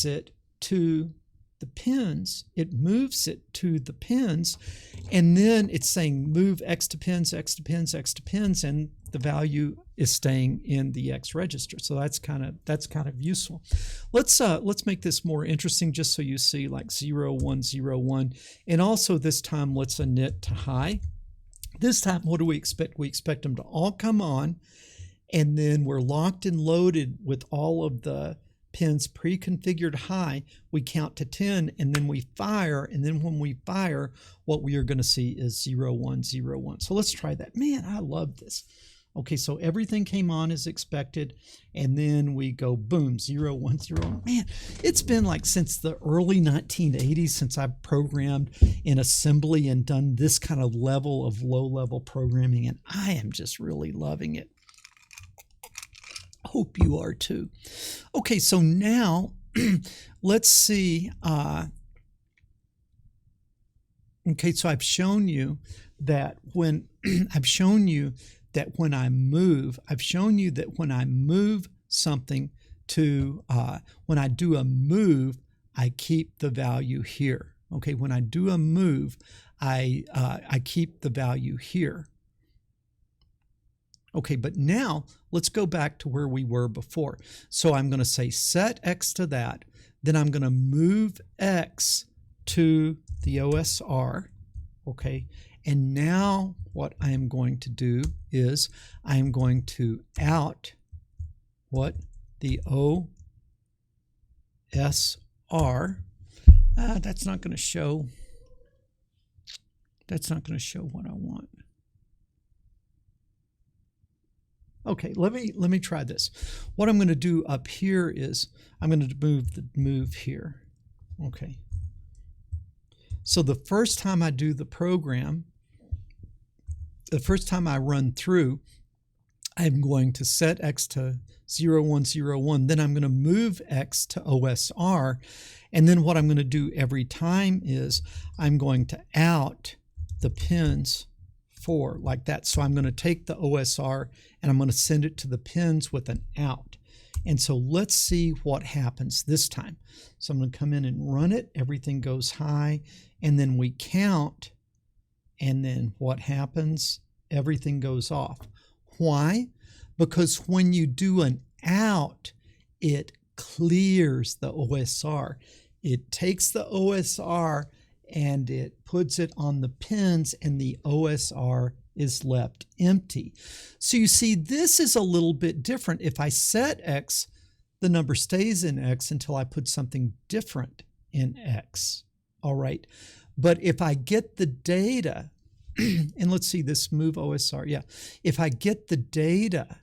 Speaker 1: it to the pins. It moves it to the pins, and then it's saying move X to pins, X to pins, X to pins, and the value is staying in the X register. So that's kind of useful. Let's make this more interesting, just so you see, like 0, 1, 0, 1, and also this time let's init to high. This time, what do we expect? We expect them to all come on, and then we're locked and loaded with all of the pins pre-configured high. We count to 10, and then we fire, and then when we fire, what we are going to see is 0, 1, 0, 1. So let's try that. Man, I love this. Okay, so everything came on as expected, and then we go boom, 0, 1, 0, 1. Man, it's been like since the early 1980s since I've programmed in assembly and done this kind of level of low-level programming, and I am just really loving it. Hope you are too. Okay, so now let's see. Okay, so I've shown you that when I move something to, when I do a move, I keep the value here. Okay, when I do a move, I keep the value here. Okay, but now let's go back to where we were before. So I'm going to say set X to that, then I'm going to move X to the OSR, okay? And now what I am going to do is I am going to out what? The OSR. That's not going to show what I want. Okay, let me try this. What I'm going to do up here is I'm going to move here. Okay. So the first time I do the program, the first time I run through, I'm going to set X to 0, 1, 0, 1. Then I'm going to move X to OSR. And then what I'm going to do every time is I'm going to out the pins 4 like that. So I'm going to take the OSR and I'm going to send it to the pins with an out. And so let's see what happens this time. So I'm going to come in and run it. Everything goes high. And then we count. And then what happens? Everything goes off. Why? Because when you do an out, it clears the OSR. It takes the OSR and it puts it on the pins, and the OSR is left empty. So you see, this is a little bit different. If I set X, the number stays in X until I put something different in X. All right. But if I get the data, and let's see this move OSR. Yeah. If I get the data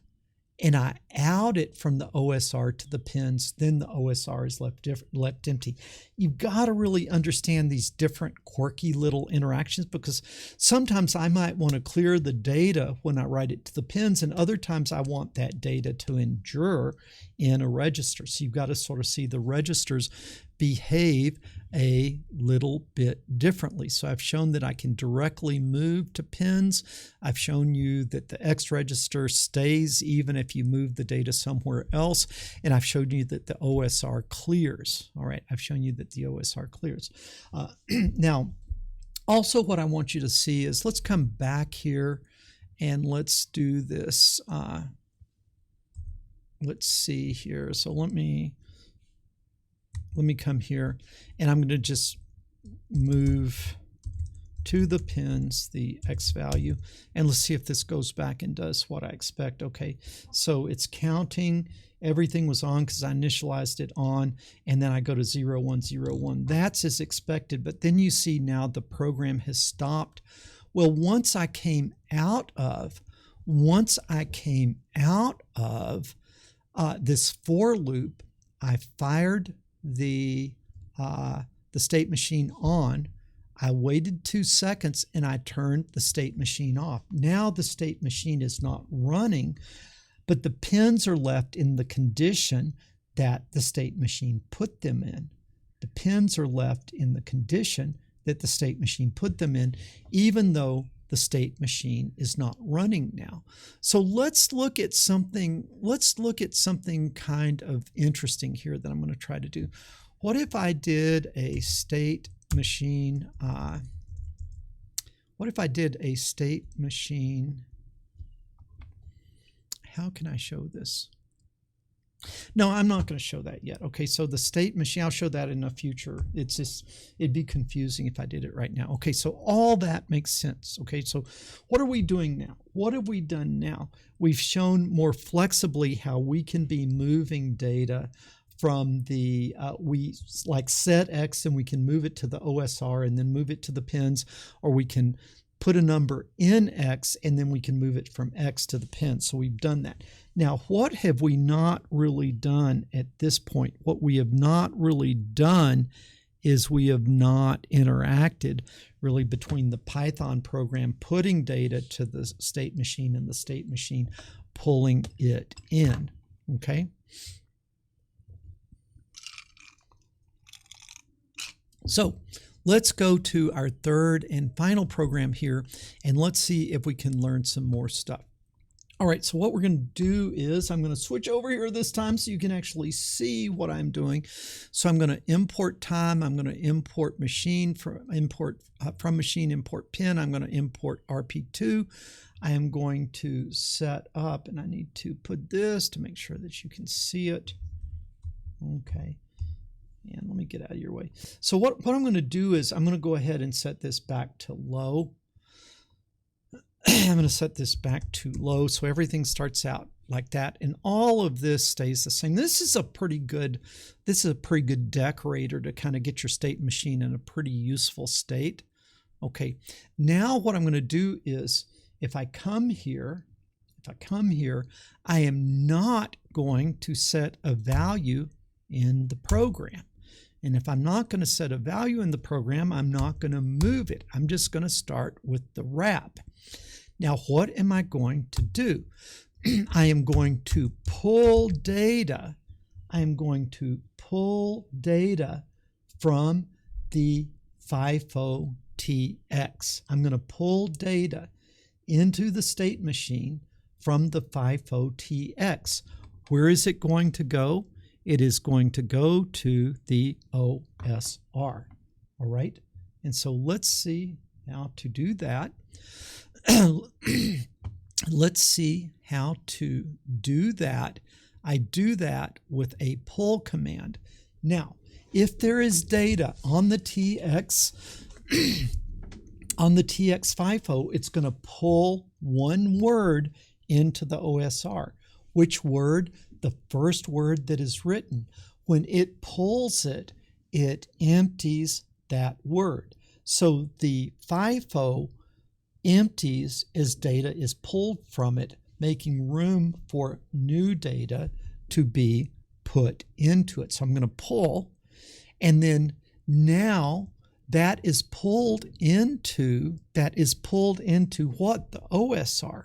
Speaker 1: and I out it from the OSR to the pins, then the OSR is left empty. You've got to really understand these different quirky little interactions, because sometimes I might want to clear the data when I write it to the pins, and other times I want that data to endure in a register. So you've got to sort of see the registers behave a little bit differently. So I've shown that I can directly move to pins. I've shown you that the X register stays even if you move the data somewhere else. And I've showed you that the OSR clears. All right, I've shown you that the OSR clears. Now, also what I want you to see is, let's come back here and let's do this. Let's see here. So let me come here, and I'm going to just move to the pins the X value, and let's see if this goes back and does what I expect. Okay, so it's counting. Everything was on because I initialized it on, and then I go to 0, 1, 0, 1. That's as expected, but then you see now the program has stopped. Well, once I came out of this for loop, I fired the state machine on. I waited 2 seconds and I turned the state machine off. Now the state machine is not running, but the pins are left in the condition that the state machine put them in. The pins are left in the condition that the state machine put them in, even though the state machine is not running now. So let's look at something kind of interesting here that I'm going to try to do. What if I did a state machine? How can I show this? No, I'm not going to show that yet. Okay, so the state machine, I'll show that in a future. It'd be confusing if I did it right now. Okay, so all that makes sense. Okay, so what are we doing now? What have we done now? We've shown more flexibly how we can be moving data from the, we like set X and we can move it to the OSR and then move it to the pins, or we can put a number in X and then we can move it from X to the pins. So we've done that. Now, what have we not really done at this point? What we have not really done is we have not interacted really between the Python program putting data to the state machine and the state machine pulling it in. Okay? So let's go to our third and final program here, and let's see if we can learn some more stuff. All right, so what we're going to do is I'm going to switch over here this time so you can actually see what I'm doing. So I'm going to import time. I'm going to import machine, from machine, import pin. I'm going to import RP2. I am going to set up, and I need to put this to make sure that you can see it. Okay. And let me get out of your way. So what I'm going to do is I'm going to go ahead and set this back to low. I'm going to set this back to low so everything starts out like that, and all of this stays the same. This is a pretty good decorator to kind of get your state machine in a pretty useful state. Okay, now what I'm going to do is if I come here, I am not going to set a value in the program. And if I'm not going to set a value in the program, I'm not going to move it. I'm just going to start with the wrap. Now, what am I going to do? I am going to pull data. I am going to pull data from the FIFO-TX. I'm going to pull data into the state machine from the FIFO-TX. Where is it going to go? It is going to go to the OSR. All right. And so let's see how to do that. Let's see how to do that I do that with a pull command. Now, if there is data on the TX on the TX FIFO, it's going to pull one word into the OSR. Which word? The first word that is written. When it pulls it, it empties that word. So the FIFO empties as data is pulled from it, making room for new data to be put into it. So I'm going to pull, and then now that is pulled into what? The OSR.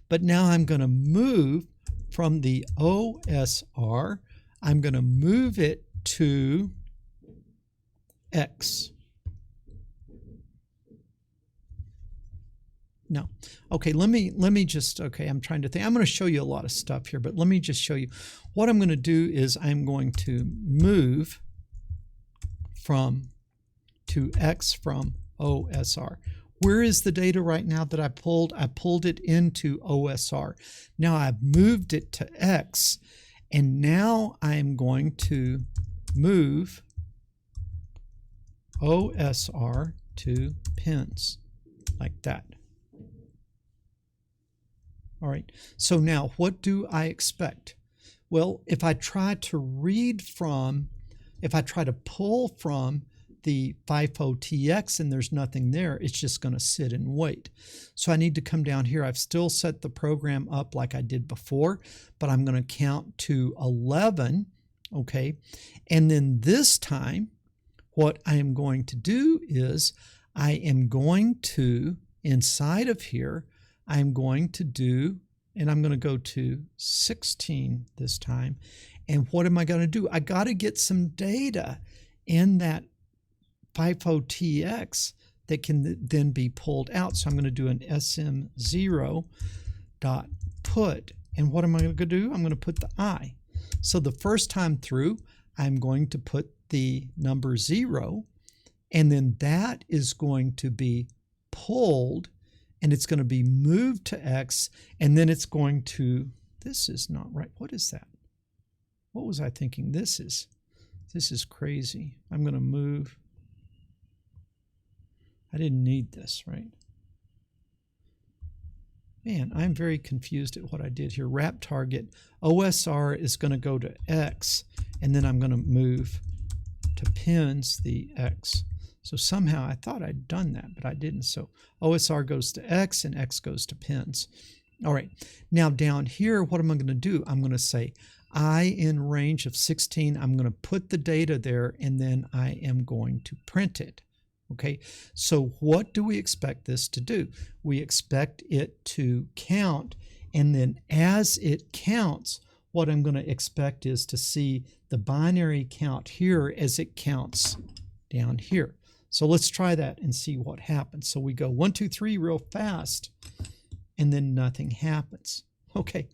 Speaker 1: But now I'm going to move from the OSR, I'm going to move it to X. No. Okay, let me just, okay, I'm trying to think. I'm going to show you a lot of stuff here, but let me just show you. What I'm going to do is I'm going to move to X from OSR. Where is the data right now that I pulled? I pulled it into OSR. Now I've moved it to X, and now I'm going to move OSR to pins, like that. All right, so now what do I expect? Well, if I try to pull from the FIFO TX and there's nothing there, it's just going to sit and wait. So I need to come down here. I've still set the program up like I did before, but I'm going to count to 11, okay? And then this time, what I am going to do is I am going to, inside of here, I'm going to do, and I'm going to go to 16 this time. And what am I going to do? I got to get some data in that FIFO TX that can then be pulled out. So I'm going to do an SM0 dot put. And what am I going to do? I'm going to put the I. So the first time through, I'm going to put the number 0, and then that is going to be pulled, and it's going to be moved to X, and then it's going to, this is not right. What is that? What was I thinking? This is crazy. I'm going to move. I didn't need this, right? Man, I'm very confused at what I did here. Wrap target, OSR is going to go to X, and then I'm going to move to pins the X. So somehow I thought I'd done that, but I didn't. So OSR goes to X and X goes to pins. All right, now down here, what am I going to do? I'm going to say I in range of 16. I'm going to put the data there, and then I am going to print it. Okay, so what do we expect this to do? We expect it to count, and then as it counts, what I'm going to expect is to see the binary count here as it counts down here. So let's try that and see what happens. So we go 1, 2, 3 real fast, and then nothing happens. Okay,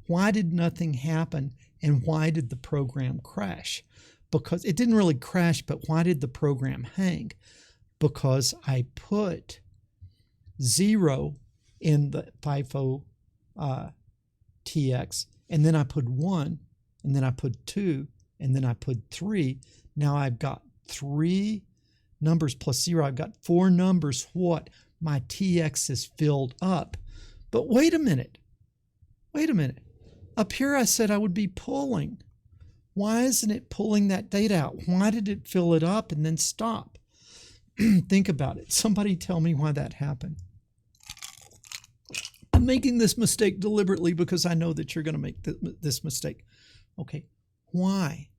Speaker 1: why did nothing happen, and why did the program crash? Because it didn't really crash, but why did the program hang? Because I put 0 in the FIFO TX, and then I put 1, and then I put 2, and then I put 3. Now I've got 3 numbers plus 0. I've got 4 numbers. What? My TX is filled up. But wait a minute. Wait a minute. Up here I said I would be pulling. Why isn't it pulling that data out? Why did it fill it up and then stop? Think about it. Somebody tell me why that happened. I'm making this mistake deliberately because I know that you're going to make this mistake. Okay, why?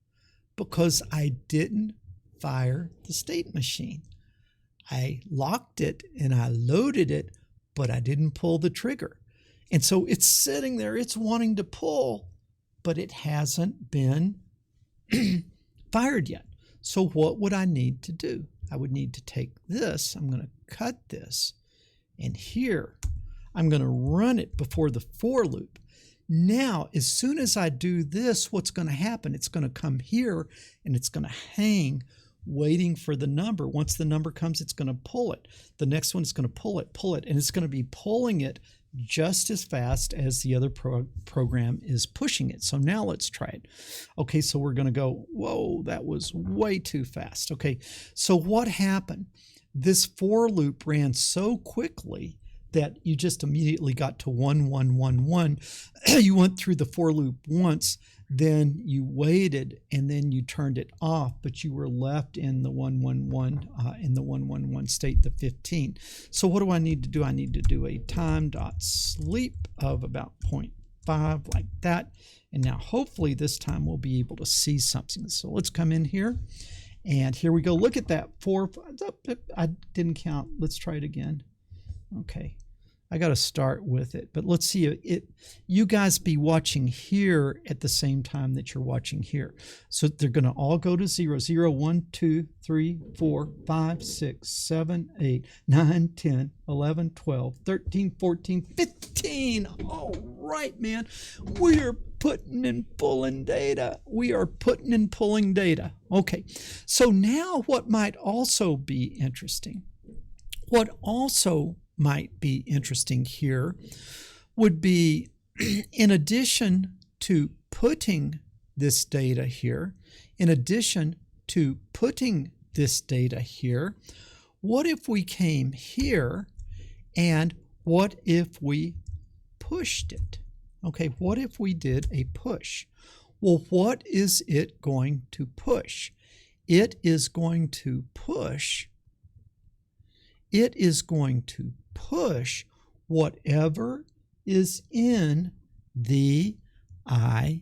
Speaker 1: Because I didn't fire the state machine. I locked it and I loaded it, but I didn't pull the trigger. And so it's sitting there, it's wanting to pull, but it hasn't been fired yet. So what would I need to do? I would need to take this, I'm going to cut this, and here I'm going to run it before the for loop. Now, as soon as I do this, what's going to happen? It's going to come here and it's going to hang waiting for the number. Once the number comes, it's going to pull it. The next one is going to pull it, and it's going to be pulling it just as fast as the other program is pushing it. So now let's try it. Okay, so we're going to go, whoa, that was way too fast. Okay, so what happened? This for loop ran so quickly that you just immediately got to 1, 1, 1, 1. You went through the for loop once, then you waited, and then you turned it off, but you were left in the 1, 1, 1, in the 1, 1, 1 state, the 15. So what do I need to do? I need to do a time.sleep of about 0.5 like that. And now hopefully this time we'll be able to see something. So let's come in here, and here we go. Look at that. 4, I didn't count. Let's try it again. Okay, I got to start with it, but let's see it. You guys be watching here at the same time that you're watching here. So they're going to all go to 0. 0, 1, 2, 3, 4, 5, 6, 7, 8, 9, 10, 11, 12, 13, 14, 15. All right, man. We are putting and pulling data. We are putting and pulling data. Okay, so now what might also be interesting, here would be, in addition to putting this data here, what if we came here and what if we pushed it? Okay, what if we did a push? Well, what is it going to push? It is going to push whatever is in the ISR.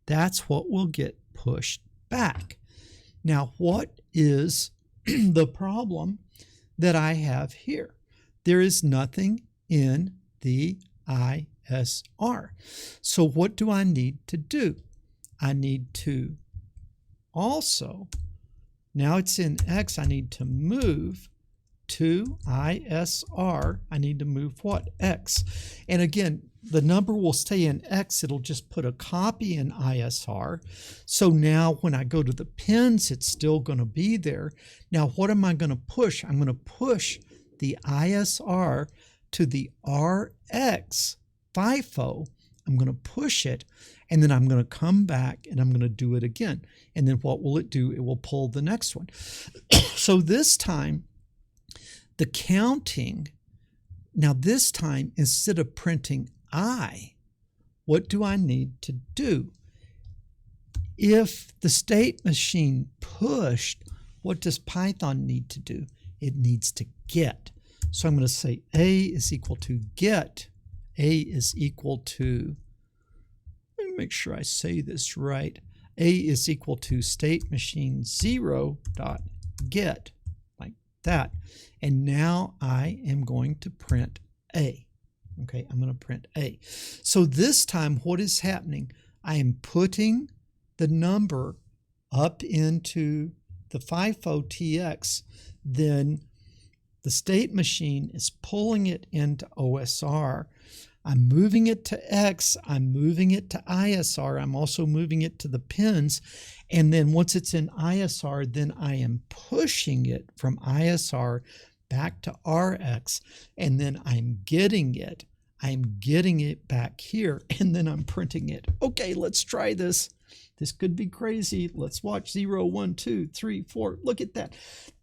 Speaker 1: That's what will get pushed back. Now, what is the problem that I have here? There is nothing in the ISR. So what do I need to do? I need to also, now it's in X, I need to move to ISR. I need to move what? X. And again, the number will stay in X. It'll just put a copy in ISR. So now when I go to the pins, it's still going to be there. Now, what am I going to push? I'm going to push the ISR to the RX FIFO. I'm going to push it, and then I'm going to come back and I'm going to do it again. And then what will it do? It will pull the next one. So this time, the counting, now this time, instead of printing I, what do I need to do? If the state machine pushed, what does Python need to do? It needs to get. So I'm going to say A is equal to get. A is equal to, let me make sure I say this right. A is equal to state machine 0 dot get, like that. And now I am going to print A. Okay, I'm going to print A. So this time what is happening? I am putting the number up into the FIFO TX, then the state machine is pulling it into OSR. I'm moving it to X, I'm moving it to ISR, I'm also moving it to the pins, and then once it's in ISR, then I am pushing it from ISR back to RX, and then I'm getting it back here, and then I'm printing it. Okay, let's try this. This could be crazy. Let's watch 0, 1, 2, 3, 4. Look at that.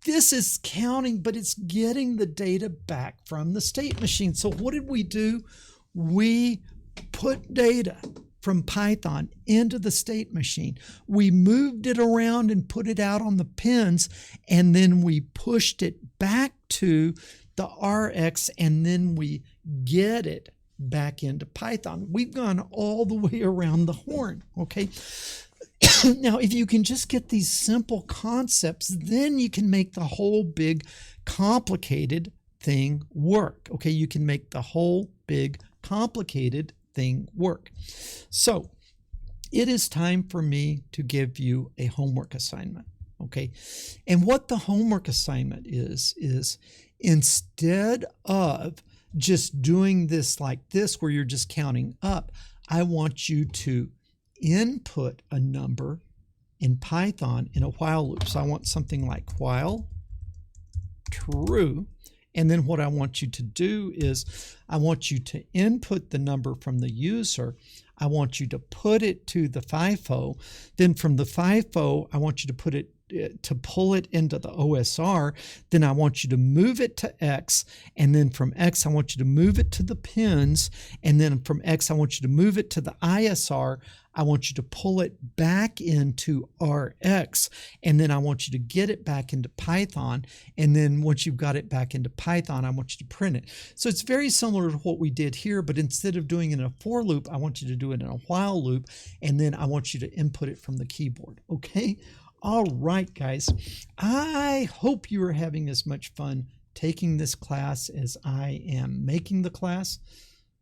Speaker 1: This is counting, but it's getting the data back from the state machine. So what did we do? We put data from Python into the state machine. We moved it around and put it out on the pins, and then we pushed it back to the RX, and then we get it back into Python. We've gone all the way around the horn, okay? Now, if you can just get these simple concepts, then you can make the whole big complicated thing work, okay? You can make the whole big complicated thing work. So it is time for me to give you a homework assignment, okay? And what the homework assignment is instead of just doing this like this, where you're just counting up, I want you to input a number in Python in a while loop. So I want something like while true, And then what I want you to do is I want you to input the number from the user. I want you to put it to the FIFO. Then from the FIFO, I want you to put it to pull it into the OSR. Then I want you to move it to X, and then from X I want you to move it to the pins, and then from X I want you to move it to the ISR. I want you to pull it back into RX, and then I want you to get it back into Python, and then once you've got it back into Python, I want you to print it. So it's very similar to what we did here, but instead of doing it in a for loop, I want you to do it in a while loop, and then I want you to input it from the keyboard, okay? All right, guys, I hope you are having as much fun taking this class as I am making the class.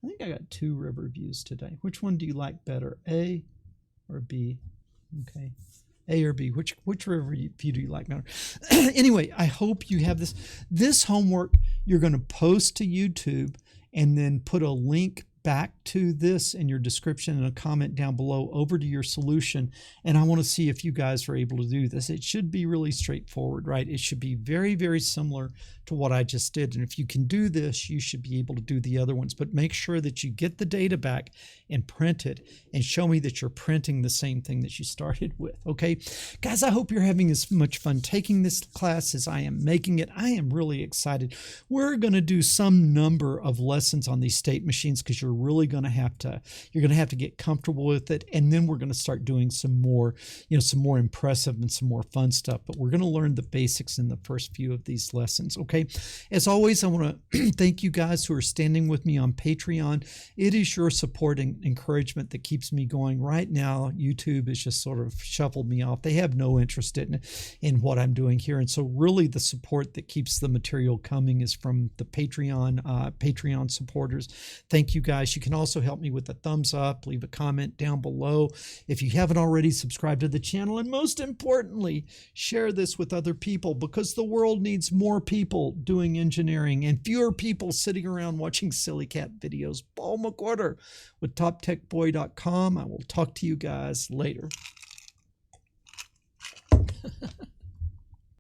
Speaker 1: I think I got 2 river views today. Which one do you like better, A or B? Okay, A or B, which river view do you like better? Anyway, I hope you have this homework you're going to post to YouTube, and then put a link back to this in your description and a comment down below over to your solution. And I want to see if you guys are able to do this. It should be really straightforward, right? It should be very, very similar to what I just did. And if you can do this, you should be able to do the other ones. But make sure that you get the data back and print it, and show me that you're printing the same thing that you started with. Okay, guys, I hope you're having as much fun taking this class as I am making it. I am really excited. We're going to do some number of lessons on these state machines, because you're really going to have to get comfortable with it, and then we're going to start doing some more impressive and some more fun stuff. But we're going to learn the basics in the first few of these lessons. Okay, as always, I want to thank you guys who are standing with me on Patreon. It is your support and encouragement that keeps me going. Right now, YouTube has just sort of shuffled me off. They have no interest in what I'm doing here, and so really the support that keeps the material coming is from the Patreon supporters. Thank you guys. You can also help me with a thumbs up, leave a comment down below if you haven't already subscribed to the channel, and most importantly, share this with other people, because the world needs more people doing engineering and fewer people sitting around watching silly cat videos. Paul McWhorter with TopTechBoy.com. I will talk to you guys later.